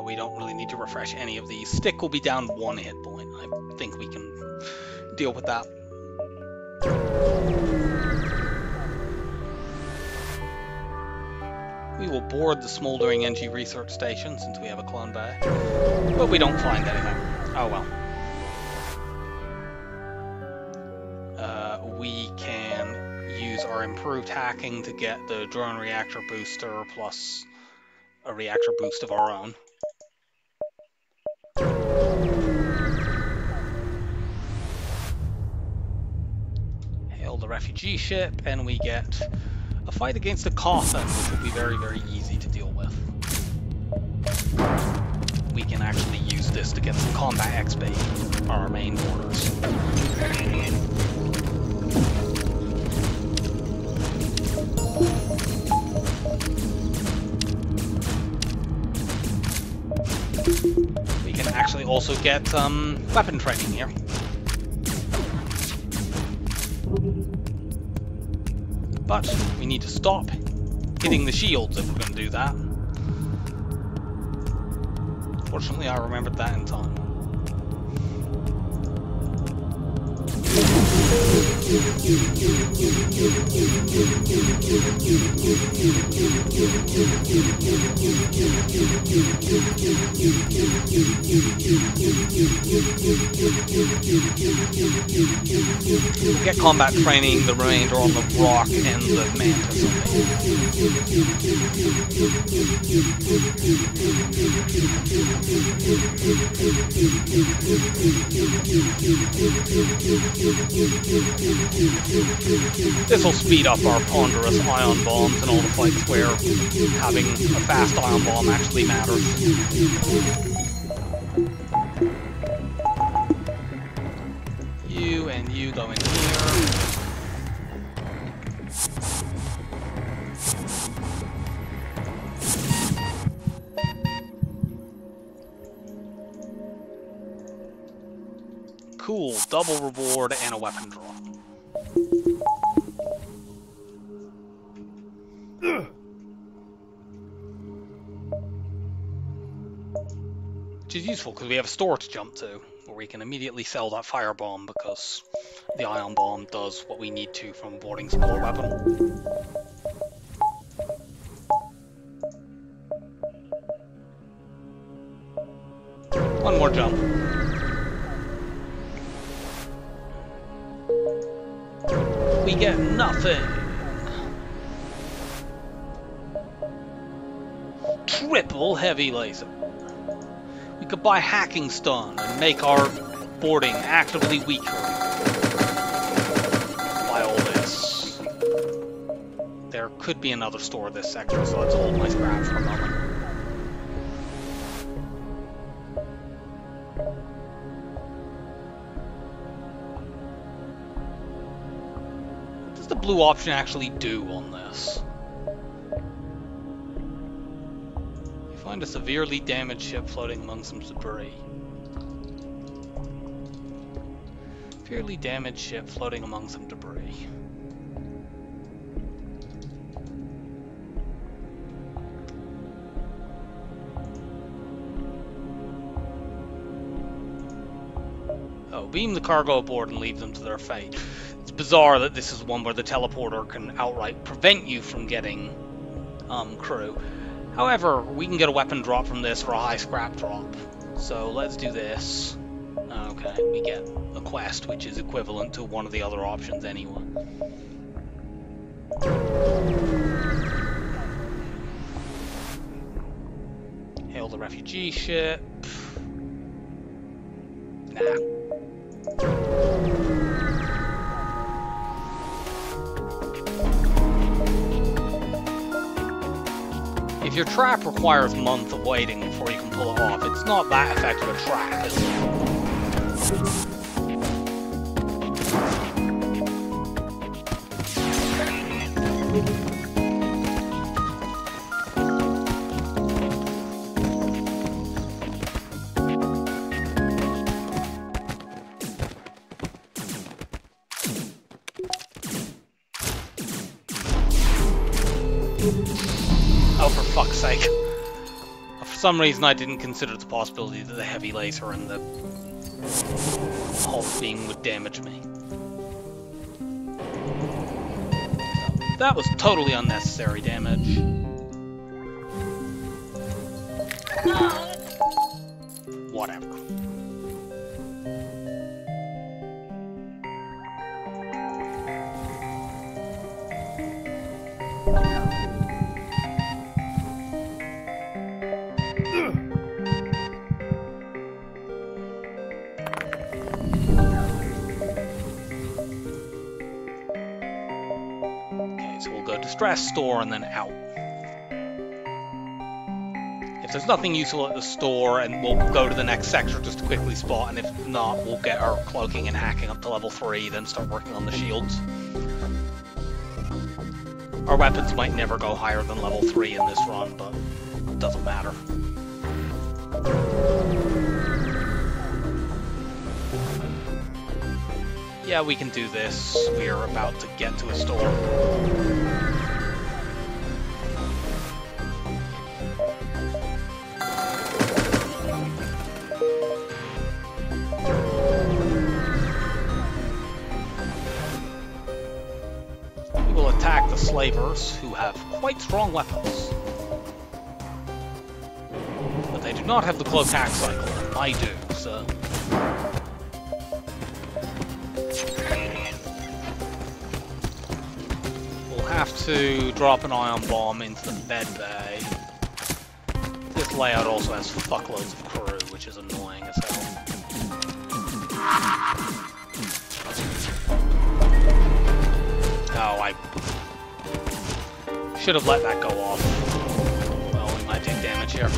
We don't really need to refresh any of these. Stick will be down 1 hit point. I think we can deal with that. We will board the smoldering NG research station since we have a clone bay, but we don't find anything. Oh well. We can use our improved hacking to get the drone reactor booster plus a reactor boost of our own. Hail the refugee ship, and we get a fight against a coffin, which will be very, very easy to deal with. We can actually use this to get some combat XP on our main borders. We can actually also get weapon training here. But we need to stop hitting the shields if we're going to do that. Fortunately, I remembered that in time. Get combat training the remainder on the rock and the mantis. This will speed up our ponderous ion bombs and all the fights where having a fast ion bomb actually matters. You and you go in here. Cool, double reward and a weapon draw. Which is useful because we have a store to jump to, where we can immediately sell that firebomb because the ion bomb does what we need to from a boarding support weapon. One more jump. We get nothing. Triple heavy laser. We could buy hacking stun and make our boarding actively weaker. Buy all this. There could be another store this sector, so let's hold my scrap for a moment. What does the blue option actually do on this? Find a severely damaged ship floating among some debris. Severely damaged ship floating among some debris. Oh, beam the cargo aboard and leave them to their fate. It's bizarre that this is one where the teleporter can outright prevent you from getting crew. However, we can get a weapon drop from this for a high scrap drop. So let's do this. Okay, we get a quest which is equivalent to one of the other options anyway. Hail the refugee ship. Nah. If your trap requires months of waiting before you can pull it off, it's not that effective a trap, is it? Oh, for fuck's sake. For some reason I didn't consider the possibility that the heavy laser and the Hulk beam would damage me. That was totally unnecessary damage. Whatever. Distress, store, and then out. If there's nothing useful at the store, and we'll go to the next sector just to quickly spot, and if not, we'll get our cloaking and hacking up to level 3, then start working on the shields. Our weapons might never go higher than level 3 in this run, but it doesn't matter. Yeah, we can do this. We're about to get to a store. enslavers who have quite strong weapons. But they do not have the cloak axe cycle. I do, so... we'll have to drop an ion bomb into the med bay. This layout also has fuckloads of crew, which is annoying as hell. Oh, I should have let that go off. Well, we might take damage here.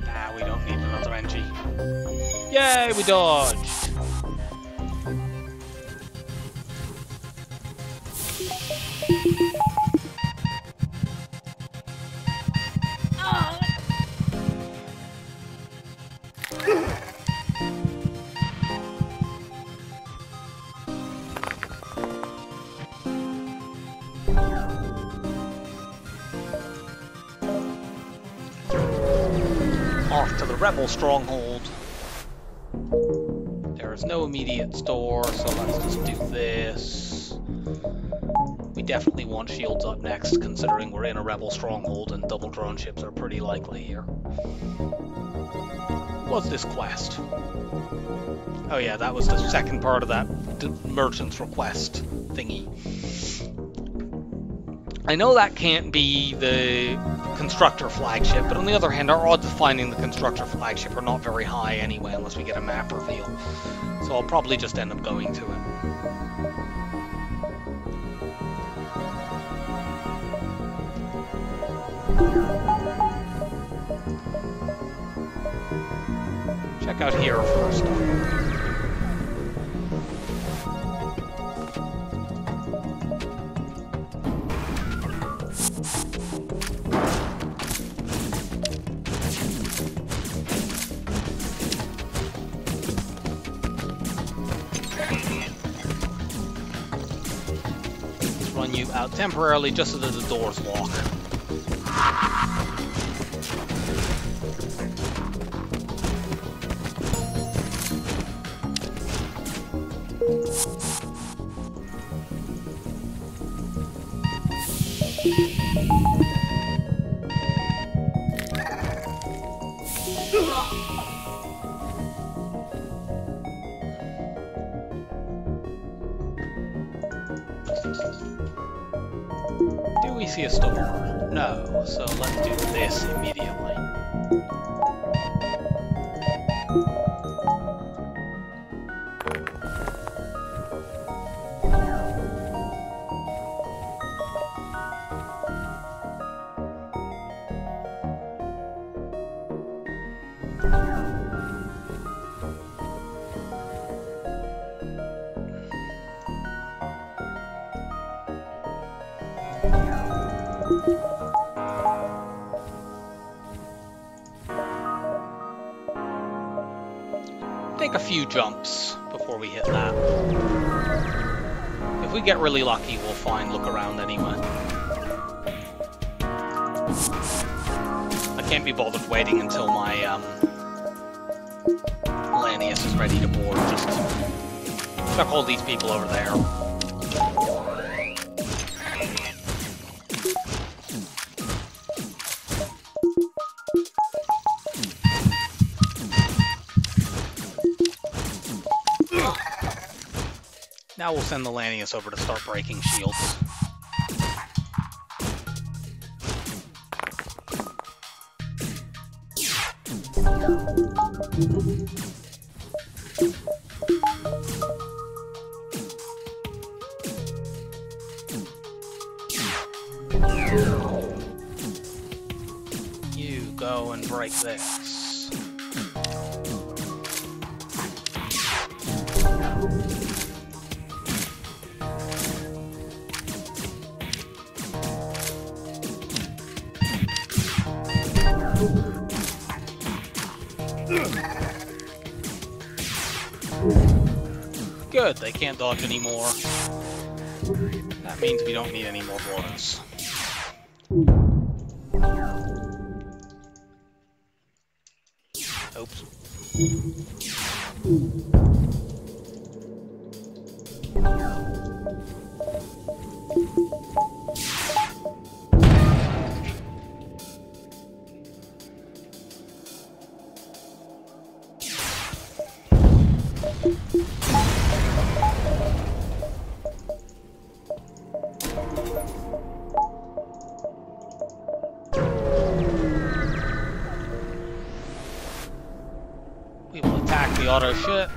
Nah, we don't need another NG. Yay, we dodged! Off to the rebel stronghold. There is no immediate store, so let's just do this. We definitely want shields up next, considering we're in a rebel stronghold and double drone ships are pretty likely here. What's this quest? Oh yeah, that was the second part of that merchant's request thingy. I know that can't be the constructor flagship, but on the other hand, our odds of finding the constructor flagship are not very high anyway, unless we get a map reveal. So I'll probably just end up going to it. Check out here first. Run you out temporarily just so that the doors lock. Do we see a store? No, so let's do this immediately. Take a few jumps before we hit that. If we get really lucky, we'll find look around anyway. I can't be bothered waiting until my Lanius is ready to board. Just chuck all these people over there. Now we'll send the Lanius over to start breaking shields. You go and break this. Good, they can't dodge anymore. That means we don't need any more blows. Oops. We will attack the auto ship.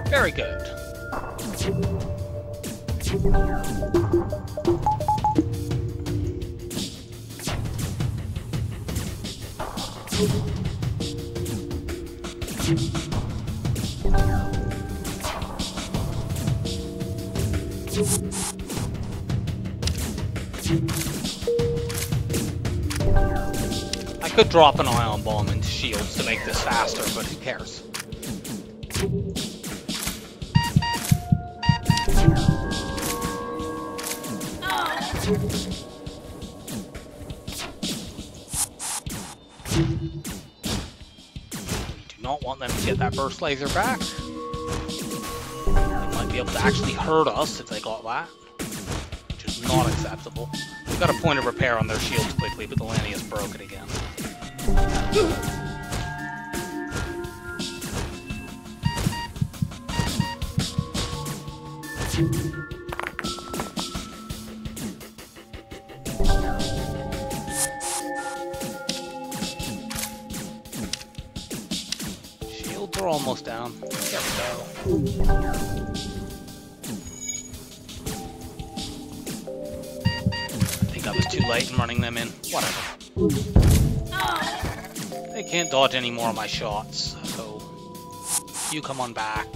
Very good. I could drop an ion bomb into shields to make this faster, but who cares? Do not want them to get that burst laser back. They might be able to actually hurt us if they got that, which is not acceptable. We've got a point of repair on their shields quickly, but the Lanius broke it again. Shields are almost down. There we go. I think I was too late in running them in. Whatever. They can't dodge any more of my shots, so you come on back.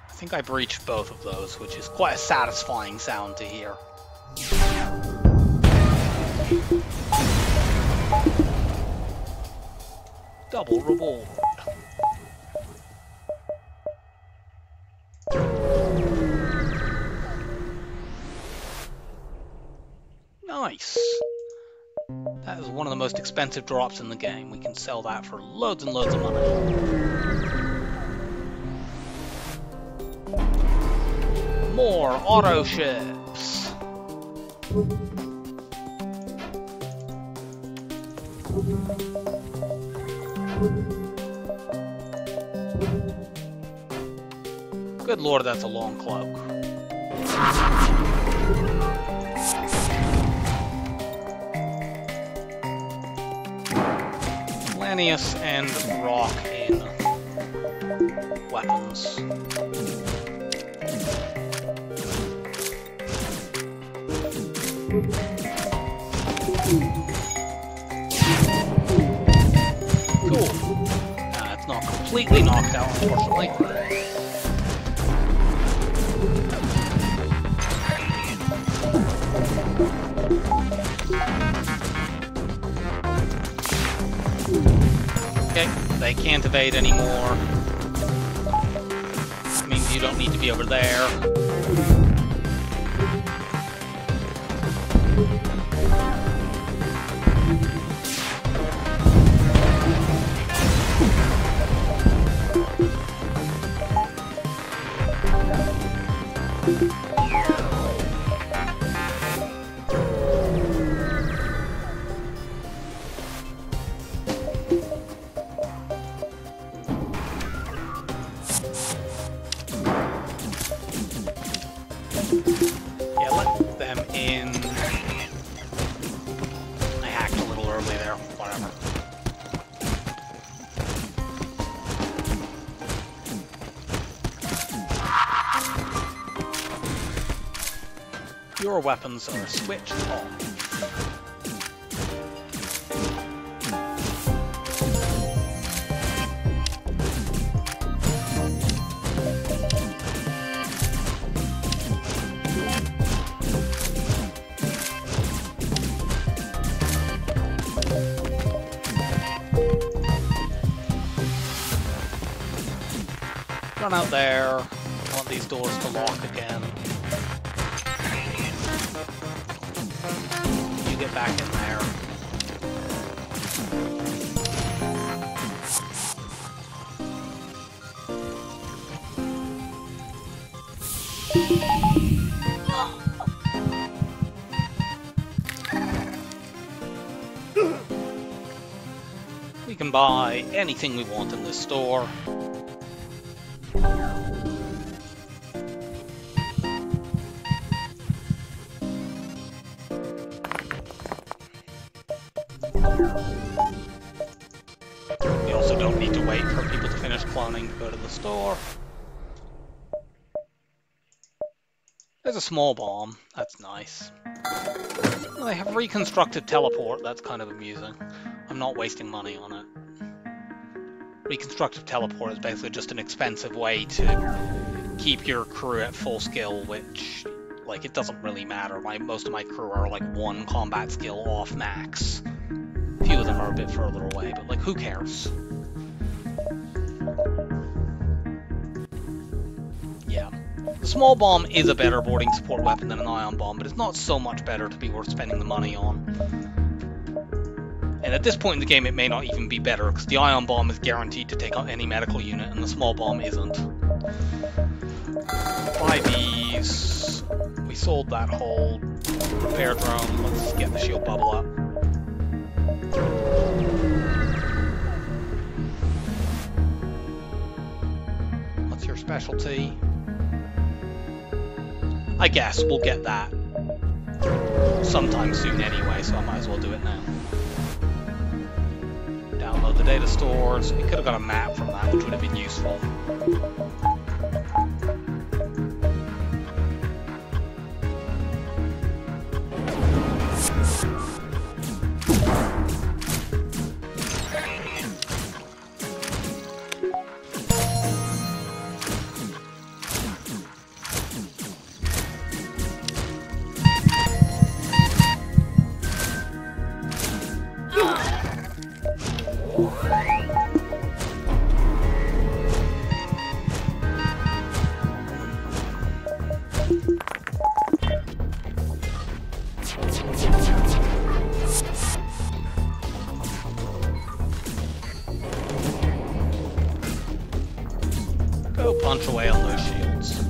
I think I breached both of those, which is quite a satisfying sound to hear. Double reward. Nice. That is one of the most expensive drops in the game. We can sell that for loads and loads of money. More auto ships. Good lord, that's a long cloak. Lanius and Rock in weapons. Cool. It's not completely knocked out, unfortunately. Okay, they can't evade anymore. It means you don't need to be over there. your weapons are switched on. Run out there. I want these doors to lock again. You get back in there. We can buy anything we want in this store. We also don't need to wait for people to finish cloning to go to the store. There's a small bomb. That's nice. Well, they have reconstructed teleport. That's kind of amusing. I'm not wasting money on it. Reconstructive teleport is basically just an expensive way to keep your crew at full skill, which, like, it doesn't really matter. Most of my crew are, like, 1 combat skill off max. A few of them are a bit further away, but, like, who cares? Yeah. The small bomb is a better boarding support weapon than an ion bomb, but it's not so much better to be worth spending the money on. And at this point in the game, it may not even be better, because the ion bomb is guaranteed to take out any medical unit, and the small bomb isn't. Buy these. We sold that whole repair drone. Let's get the shield bubble up. What's your specialty? I guess we'll get that sometime soon anyway, so I might as well do it now. Download the data stores. We could have got a map from that, which would have been useful. Go punch away on those shields.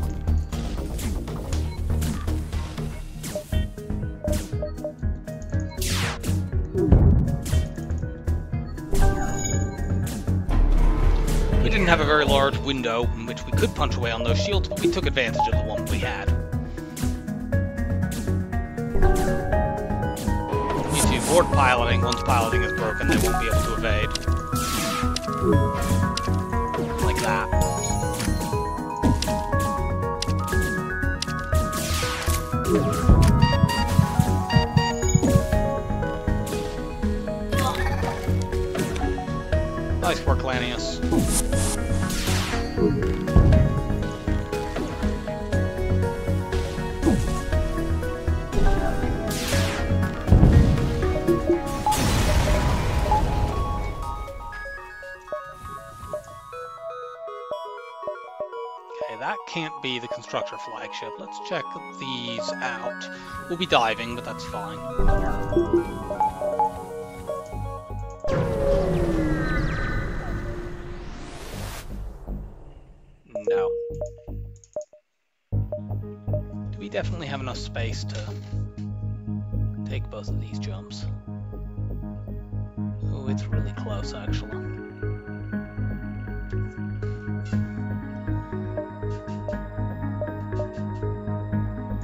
We didn't have a very large window in which we could punch away on those shields, but we took advantage of the one we had. You two, board piloting. Once piloting is broken, they won't be able to evade. Like that. Nice work, Lanius. Okay, that can't be the constructor flagship. Let's check these out. We'll be diving, but that's fine. No. Do we definitely have enough space to take both of these jumps? Oh, it's really close, actually.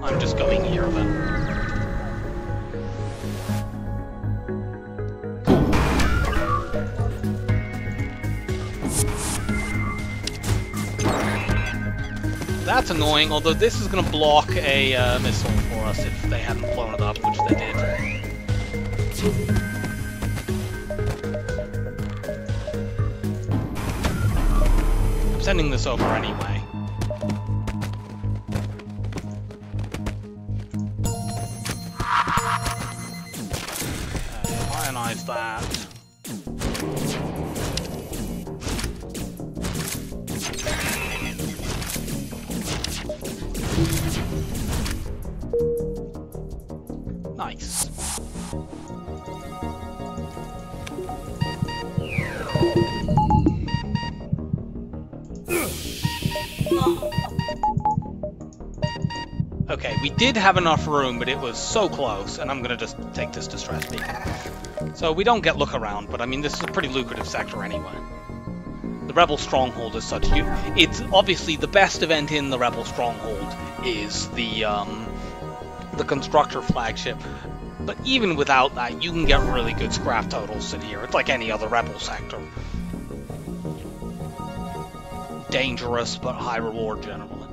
I'm just going here then. That's annoying, although this is going to block a missile for us if they hadn't blown it up, which they did. I'm sending this over anyway. Ionize that. Nice. Okay, we did have enough room, but it was so close, and I'm gonna just take this distress beacon. So we don't get look around, but I mean, this is a pretty lucrative sector anyway. The Rebel Stronghold is such... It's obviously the best event in the Rebel Stronghold is the Constructor flagship. But even without that, you can get really good scrap totals in here. It's like any other Rebel sector. Dangerous, but high reward generally.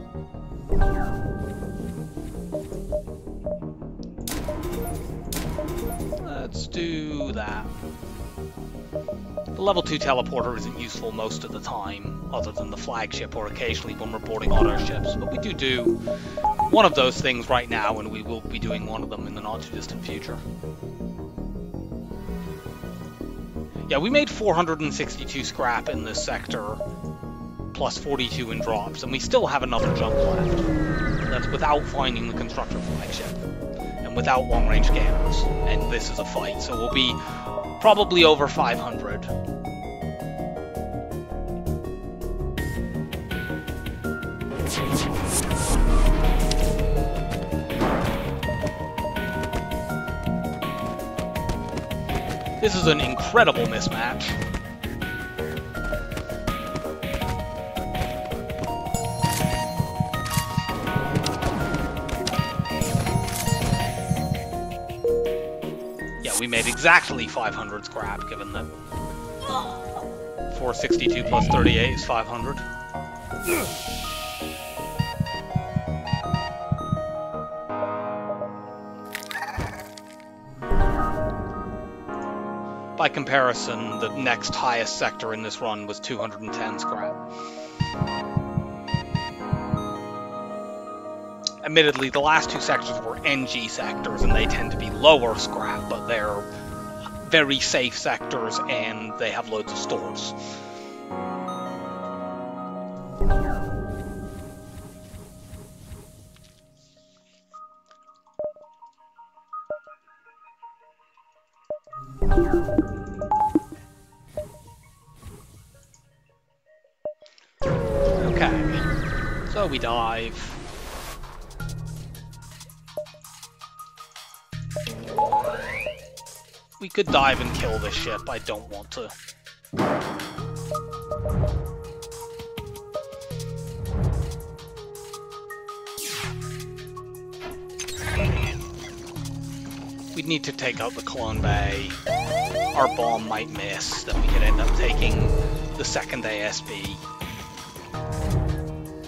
Let's do that. The level 2 teleporter isn't useful most of the time, other than the flagship or occasionally when we're boarding auto ships, but we do one of those things right now, and we will be doing one of them in the not-too-distant future. Yeah, we made 462 scrap in this sector, plus 42 in drops, and we still have another jump left. That's without finding the Constructor flagship, and without long-range scanners, and this is a fight, so we'll be probably over 500. This is an incredible mismatch. Yeah, we made exactly 500 scrap, given that 462 plus 38 is 500. By comparison, the next highest sector in this run was 210 scrap. Admittedly, the last two sectors were NG sectors, and they tend to be lower scrap, but they're very safe sectors, and they have loads of stores. Okay, so we dive. We could dive and kill this ship, I don't want to. We'd need to take out the clone bay. Our bomb might miss, then we could end up taking the second ASB.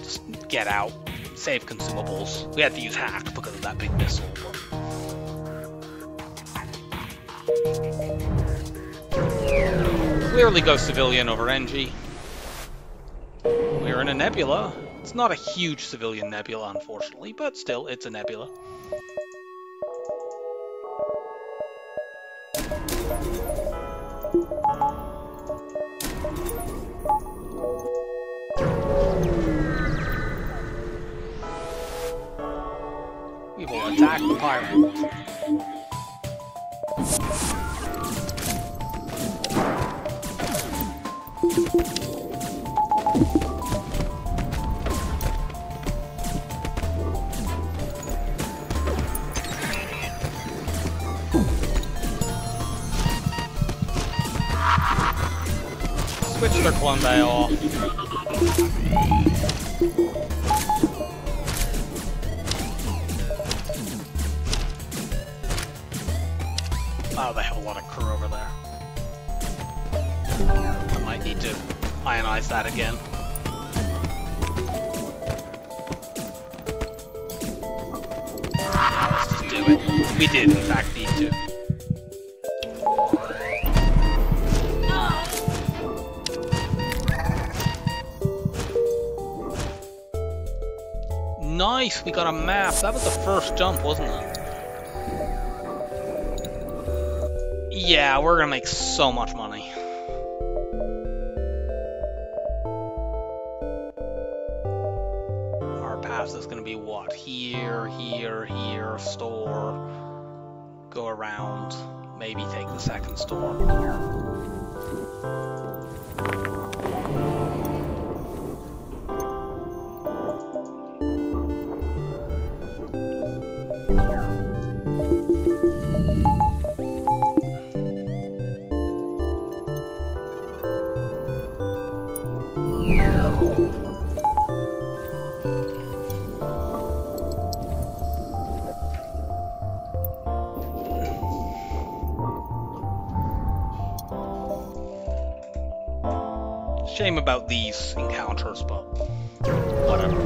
Just get out, save consumables. We had to use hack because of that big missile. But... clearly go civilian over NG. We're in a nebula. It's not a huge civilian nebula, unfortunately, but still, it's a nebula. We will attack the pirate. Switch their clone bay off. Oh, they have a lot of crew over there. I might need to ionize that again. do it. We did, in fact, need to. Nice, we got a map. That was the first jump, wasn't it? Yeah, we're gonna make so much money. Our path is gonna be what? Here, here, here, store, go around, maybe take the second store. Shame about these encounters, but whatever.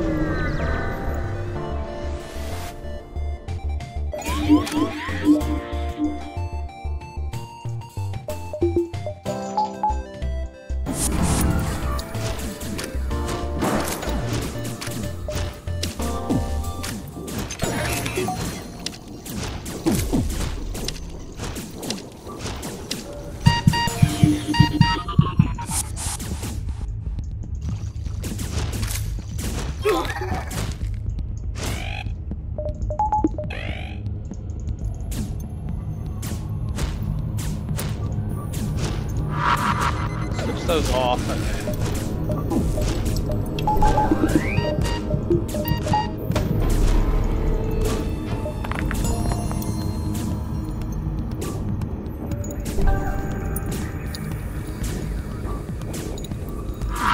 Switch those off.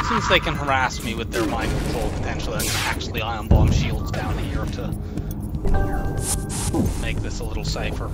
Since they can harass me with their mind control potential, I'm going to actually ion bomb shields down here to make this a little safer.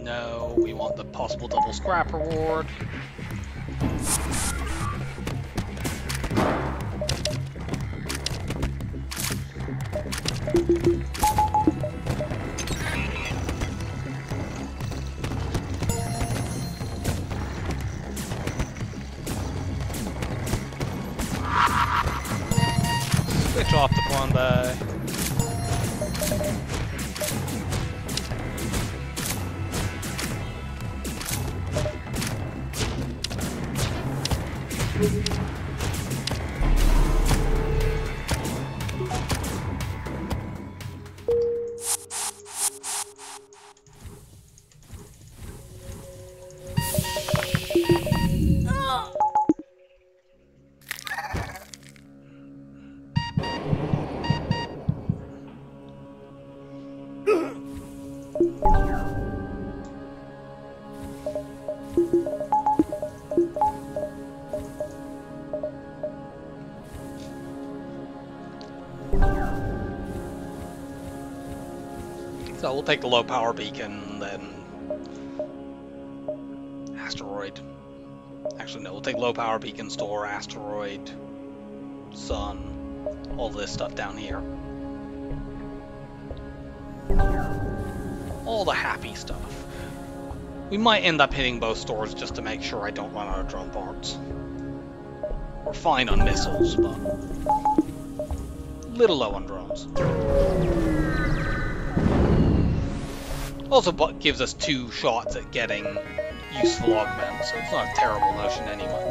No, we want the possible double scrap reward. Switch off the one by. So we'll take the low power beacon, then asteroid. Actually, no, we'll take low power beacon, store, asteroid, sun, all this stuff down here. All the happy stuff. We might end up hitting both stores just to make sure I don't run out of drone parts. We're fine on missiles, but little low on drones. Also gives us 2 shots at getting useful augments, so it's not a terrible notion anyway.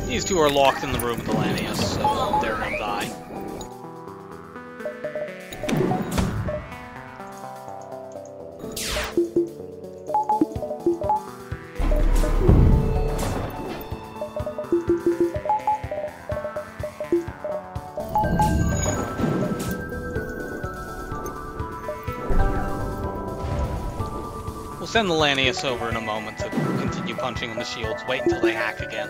These two are locked in the room with the Lanius, so they're gonna die. We'll send the Lanius over in a moment to continue punching on the shields, wait until they hack again.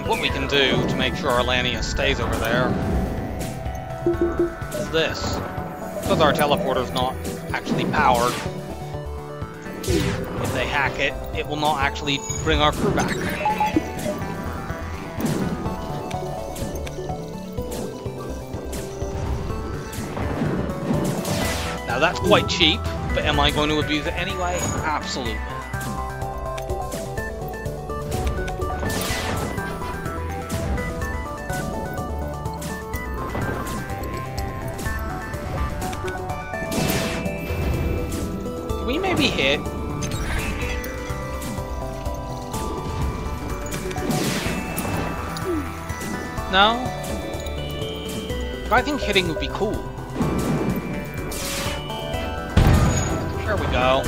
What we can do to make sure our Lanius stays over there is this. Because our teleporter's not actually powered, if they hack it, it will not actually bring our crew back. Now that's quite cheap, but am I going to abuse it anyway? Absolutely. We may be hit. No? But I think hitting would be cool. There we go.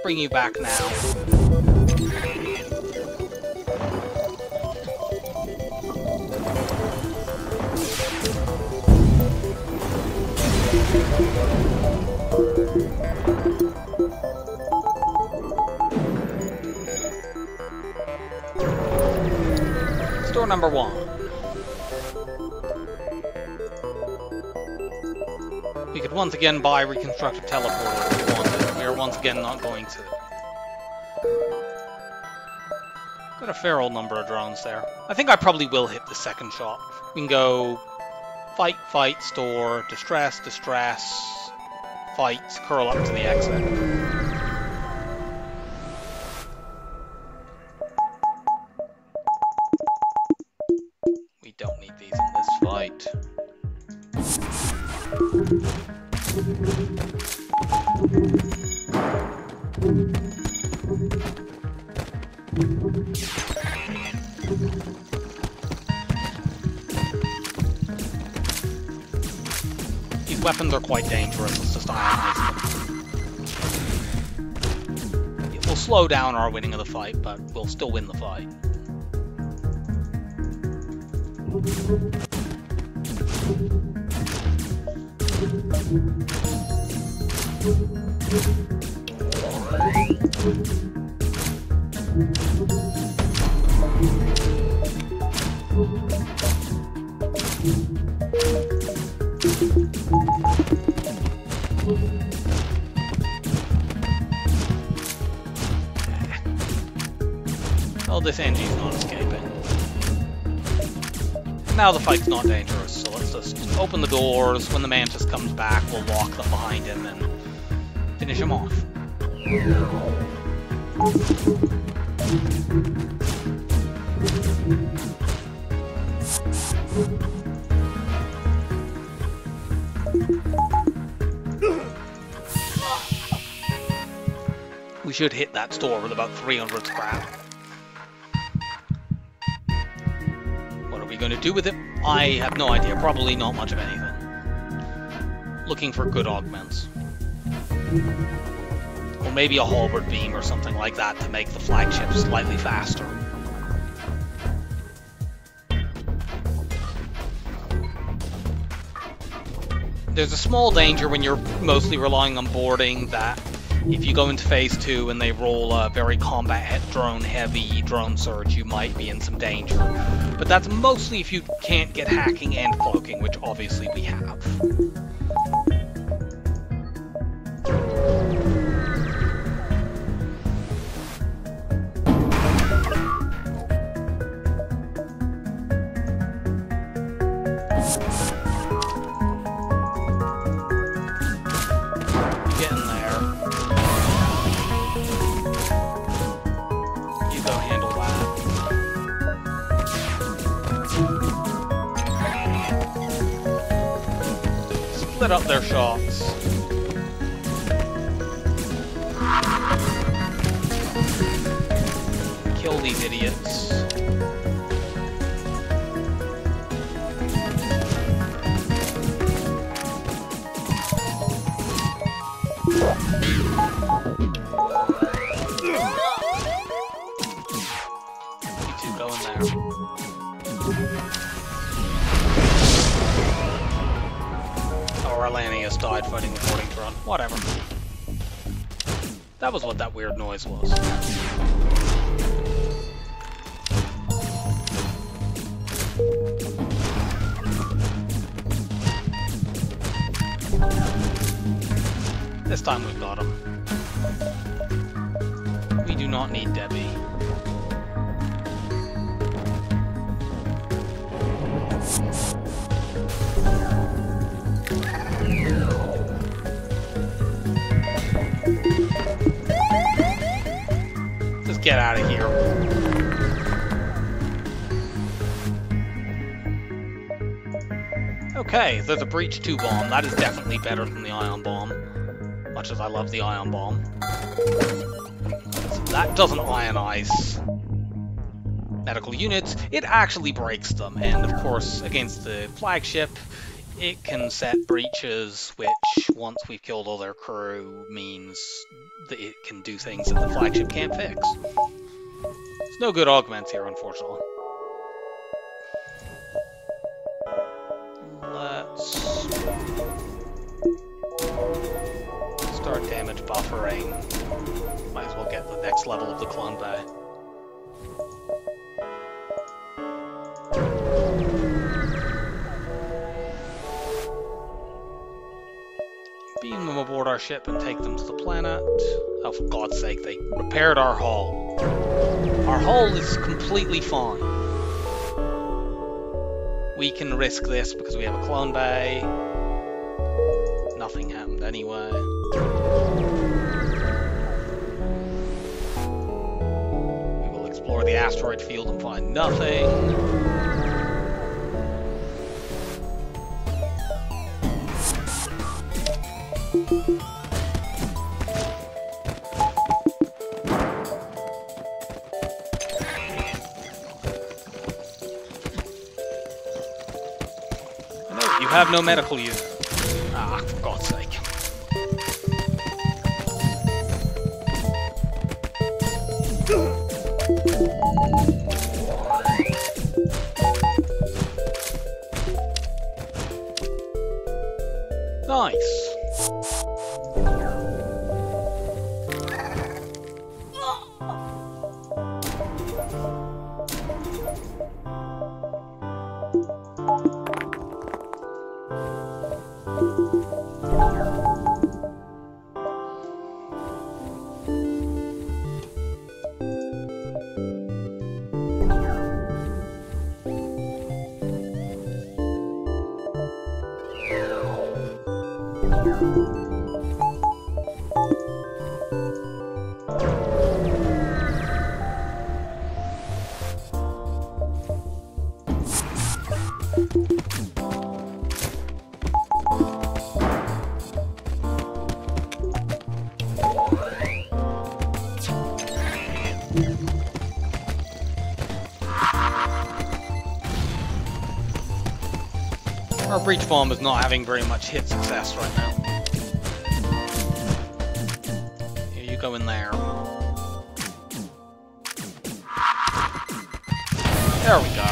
Bring you back now. Store number 1. We could once again buy reconstructed teleporter if we wanted. We are once again not going to. Got a fair old number of drones there. I think I probably will hit the second shot. We can go fight, fight, store, distress, distress, fight, curl up to the exit. We don't need these in this fight. These weapons are quite dangerous, let's just ionize them. It will slow down our winning of the fight, but we'll still win the fight. Oh, this NG's not escaping. Now the fight's not dangerous, so let's just open the doors. When the Mantis comes back, we'll lock them behind him and finish him off. We should hit that store with about 300 scrap. we going to do with it? I have no idea. Probably not much of anything. Looking for good augments. Or maybe a halberd beam or something like that to make the flagship slightly faster. There's a small danger when you're mostly relying on boarding that if you go into phase 2 and they roll a very combat drone-heavy drone surge, you might be in some danger. But that's mostly if you can't get hacking and cloaking, which obviously we have. Split up their shots. Kill these idiots. You two go in there. Arlanius died fighting the boarding drone. Whatever. That was what that weird noise was. This time we've got him. We do not need Debbie. Get out of here. Okay, there's a Breach 2 bomb. That is definitely better than the Ion Bomb. Much as I love the Ion Bomb. So that doesn't ionize medical units. It actually breaks them. And of course, against the flagship, it can set breaches, which, once we've killed all their crew, means that it can do things that the flagship can't fix. There's no good augments here, unfortunately. Let's start damage buffering. Might as well get the next level of the clone bay. Beam them aboard our ship and take them to the planet. Oh, for God's sake, they repaired our hull. Our hull is completely fine. We can risk this because we have a clone bay. Nothing happened anyway. We will explore the asteroid field and find nothing. You have no medical unit. Ah, for God's sake. Nice. Our breach bomb is not having very much hit success right now. Here, you go in there. There we go.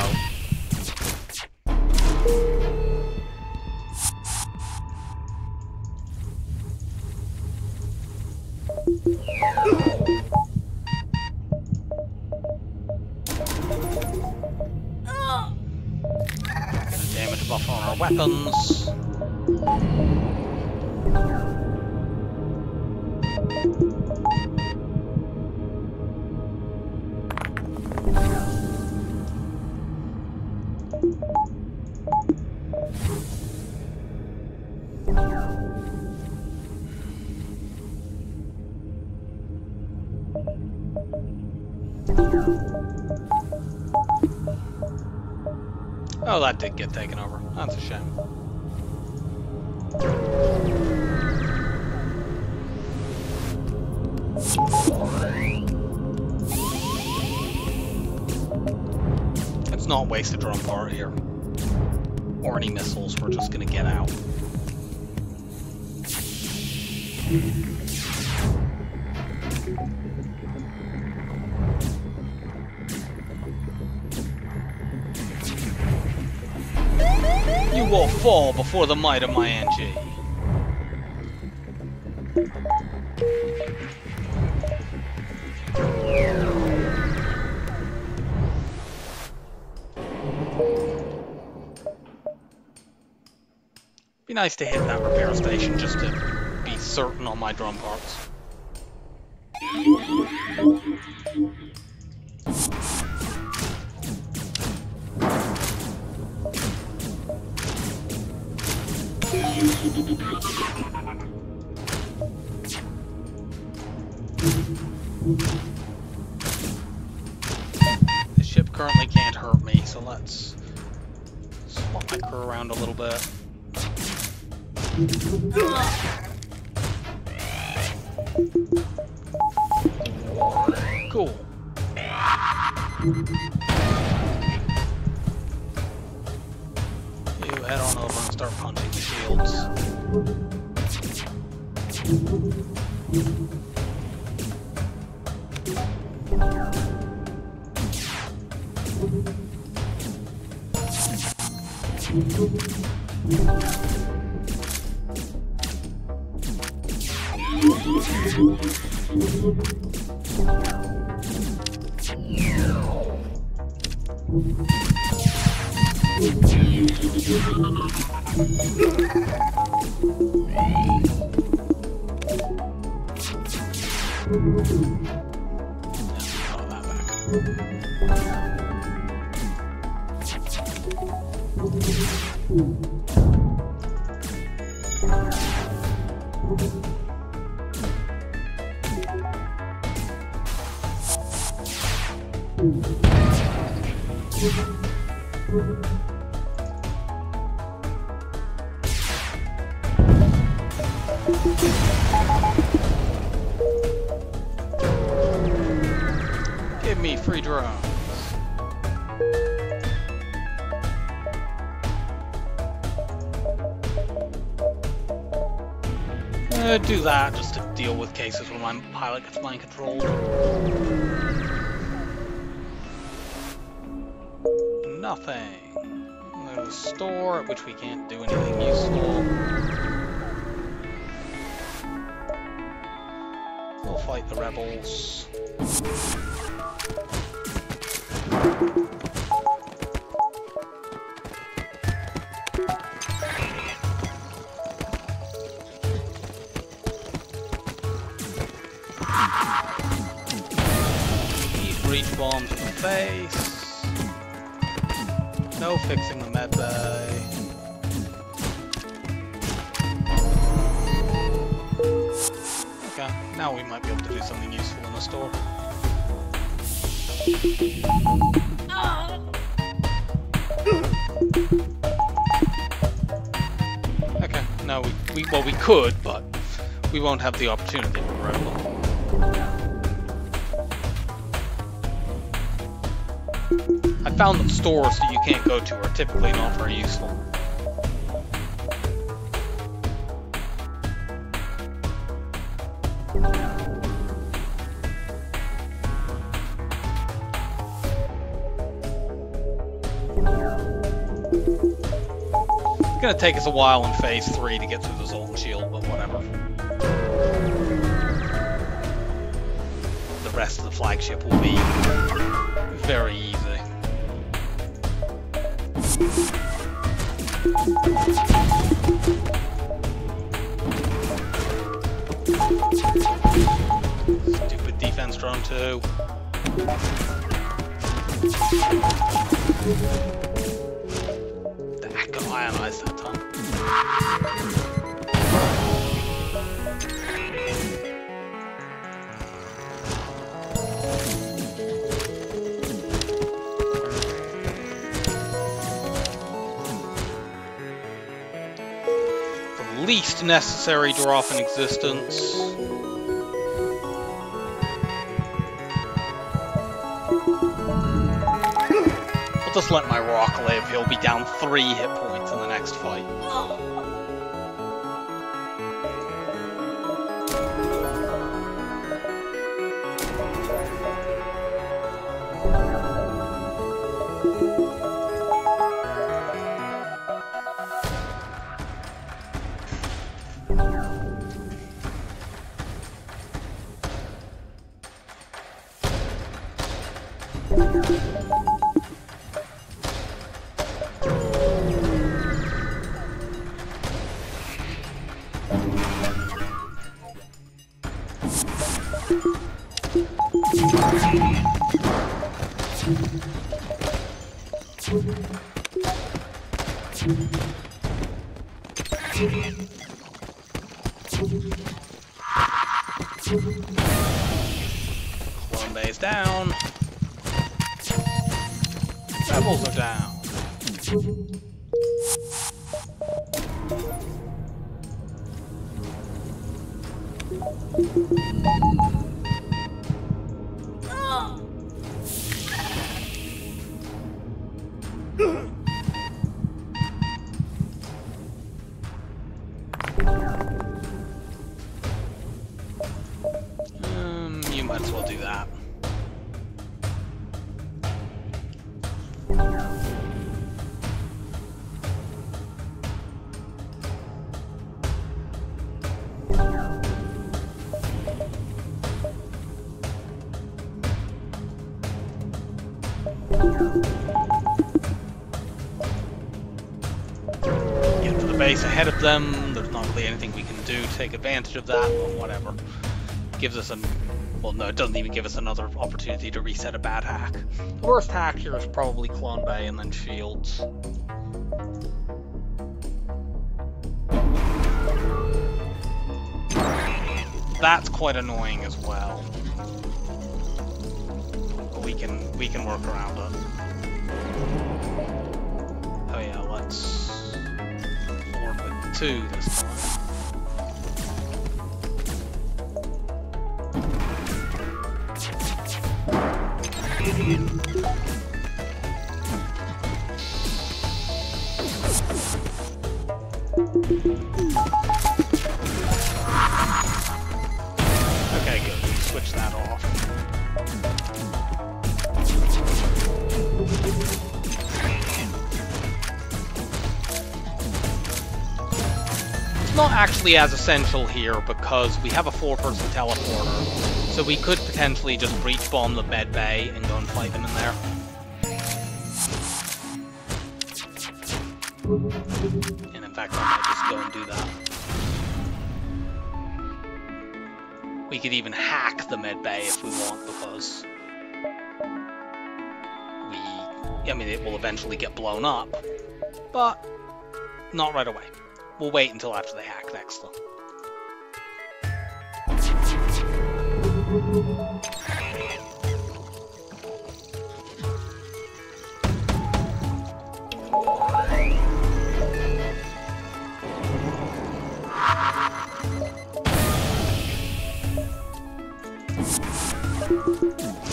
Damage buff on our weapons. Oh, that did get taken over. That's a shame. Let's not waste a drum part here. Or any missiles, we're just gonna get out. You will fall before the might of my NG. Be nice to hit that repair station just to be certain on my drum parts. The ship currently can't hurt me, so let's swap my crew around a little bit. Cool. You head on over and start punching the shields. Give me free drones. Do that just to deal with cases where my pilot gets mind controlled. Nothing. There's a store at which we can't do anything useful. We'll fight the rebels. Breach bombs in the face. No fixing the med bay. Okay, now we might be able to do something useful in the store. Okay, no, we could, but we won't have the opportunity for very long. I found that stores that you can't go to are typically not very useful. It's gonna take us a while in phase 3 to get through the Zoltan Shield, but whatever. The rest of the flagship will be very easy. Stupid defense drone too. That got ionized that time. The least necessary drop in existence. I'll just let my rock live. He'll be down 3 hit points in the next fight. Clone base down. Rebels are down. You might as well do that. Get to the base ahead of them. There's not really anything we can do to take advantage of that, but whatever. Gives us an... Well, no, it doesn't even give us another opportunity to reset a bad hack. The worst hack here is probably Clone Bay and then Shields. That's quite annoying as well. But we can work around it. Oh yeah, let's orbit 2 this time. Okay, good. We switch that off. It's not actually as essential here because we have a 4-person teleporter, so we could potentially just breach bomb the med bay and go and fight them in there. And in fact, I might just go and do that. We could even hack the med bay if we want, because I mean, it will eventually get blown up, but not right away. We'll wait until after they hack next though.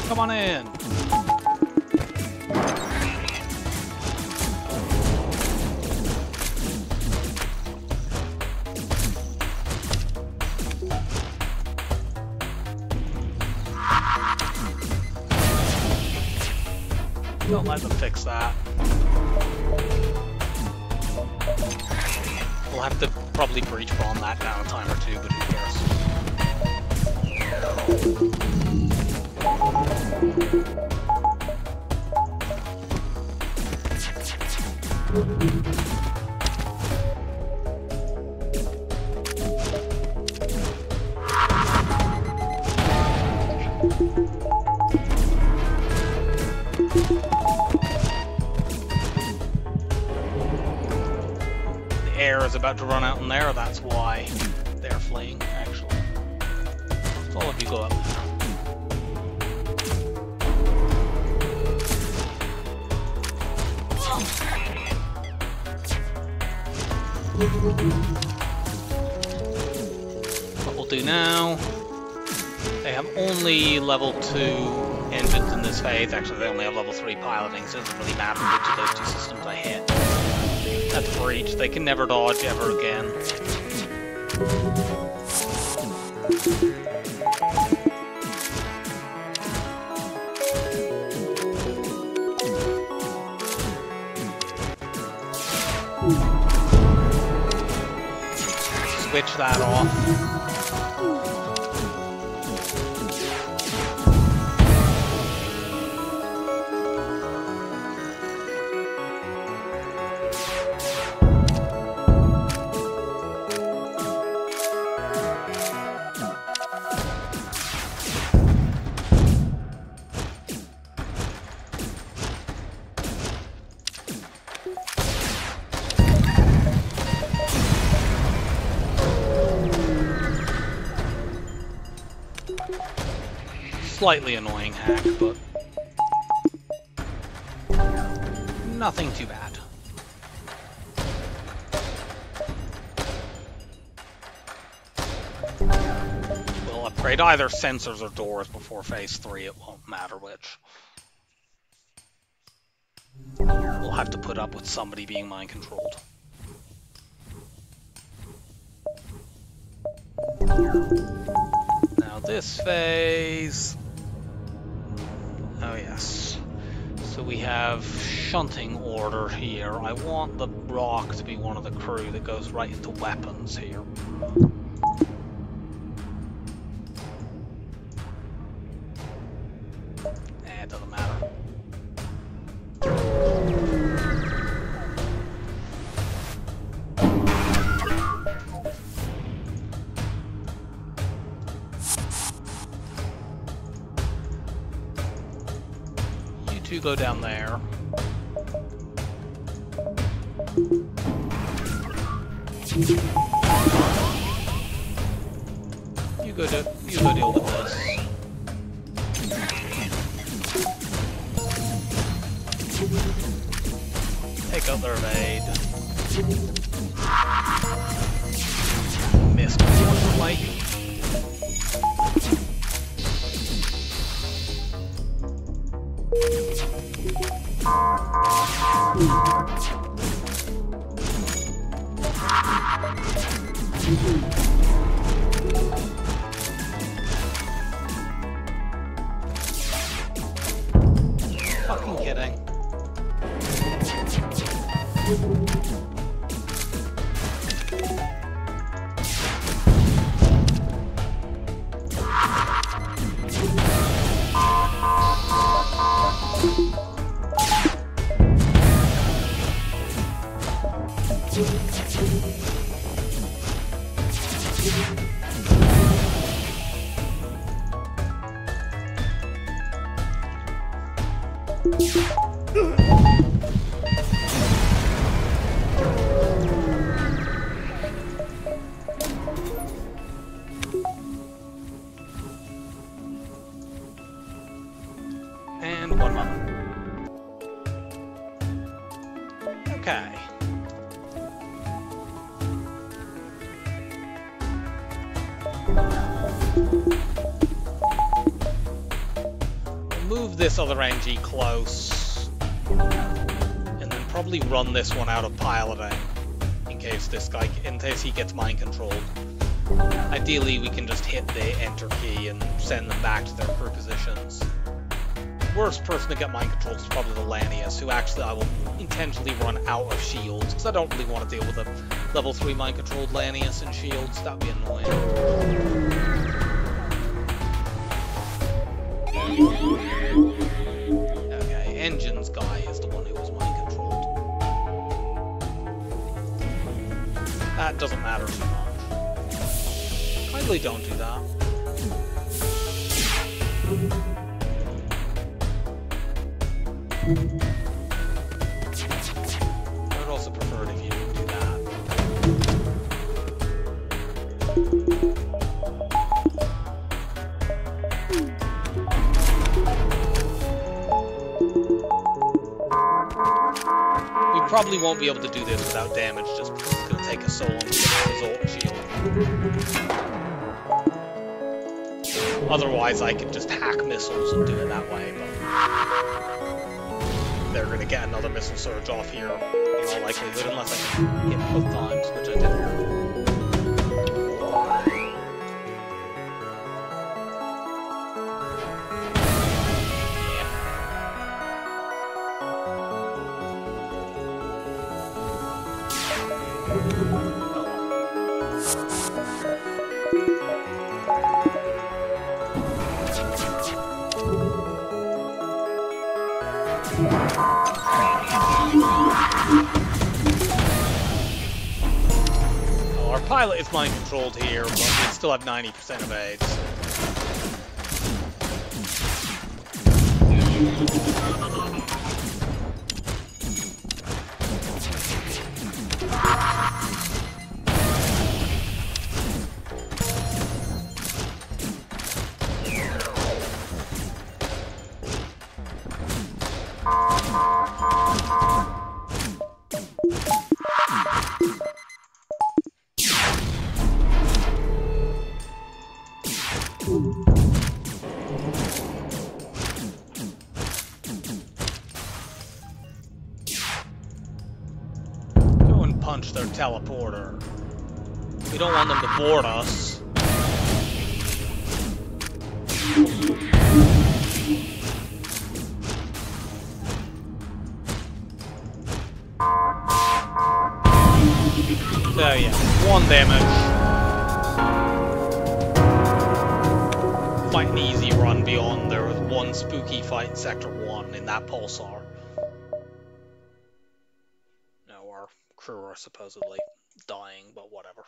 Come on in. Don't let them fix that. We'll have to probably breach bomb that down a time or two, but who cares? Air is about to run out in there, that's why they're fleeing, actually. So all of you go up there. What we'll do now, they have only level 2 engines in this phase. Actually, they only have level 3 piloting, so it doesn't really matter which of those two systems I hit. That's breach. They can never dodge ever again. Switch that off. Slightly annoying hack, but nothing too bad. We'll upgrade either sensors or doors before phase 3, it won't matter which. We'll have to put up with somebody being mind controlled. Now this phase... Oh yes. So we have shunting order here. I want the rock to be one of the crew that goes right into weapons here. It doesn't matter. You go down there. You go deal with this. Take out their evade. Missed one like. Fucking kidding. And one more. Okay. We'll move this other NG close, and then probably run this one out of piloting in case he gets mind controlled. Ideally, we can just hit the enter key and send them back to their crew positions. Worst person to get mind controlled is probably the Lanius, who actually I will intentionally run out of shields, because I don't really want to deal with a level 3 mind-controlled Lanius and shields. That'd be annoying. Okay, engines guy is the one who was mind-controlled. That doesn't matter too much. Kindly don't do that. I would also prefer it if you didn't do that. We probably won't be able to do this without damage, just because it's going to take us so long to get the result shield. Otherwise, I could just hack missiles and do it that way, but they're going to get another missile surge off here in all likelihood, unless I can hit both times, which I didn't. Well, our pilot is mind controlled here, but we still have 90% of aids. Go and punch their teleporter. We don't want them to board us. So yeah, 1 damage. Quite an easy run beyond. There was 1 spooky fight in Sector 1 in that pulsar. No, our crew are supposedly dying, but whatever.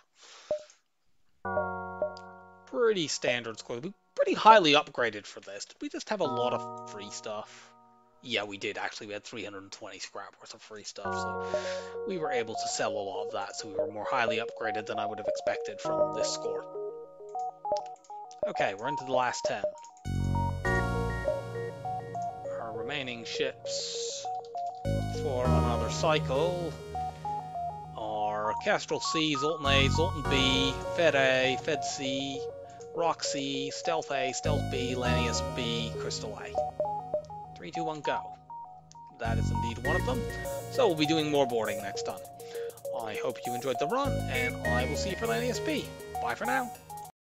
Pretty standard score. We pretty highly upgraded for this. Did we just have a lot of free stuff? Yeah, we did actually. We had 320 scrap worth of free stuff, so we were able to sell a lot of that, so we were more highly upgraded than I would have expected from this score. Okay, we're into the last 10. Our remaining ships for another cycle are Kestrel C, Zoltan A, Zoltan B, Fed A, Fed C, Rock C, Stealth A, Stealth B, Lanius B, Crystal A. 3, 2, 1, go. That is indeed one of them. So we'll be doing more boarding next time. I hope you enjoyed the run, and I will see you for Lanius B. Bye for now.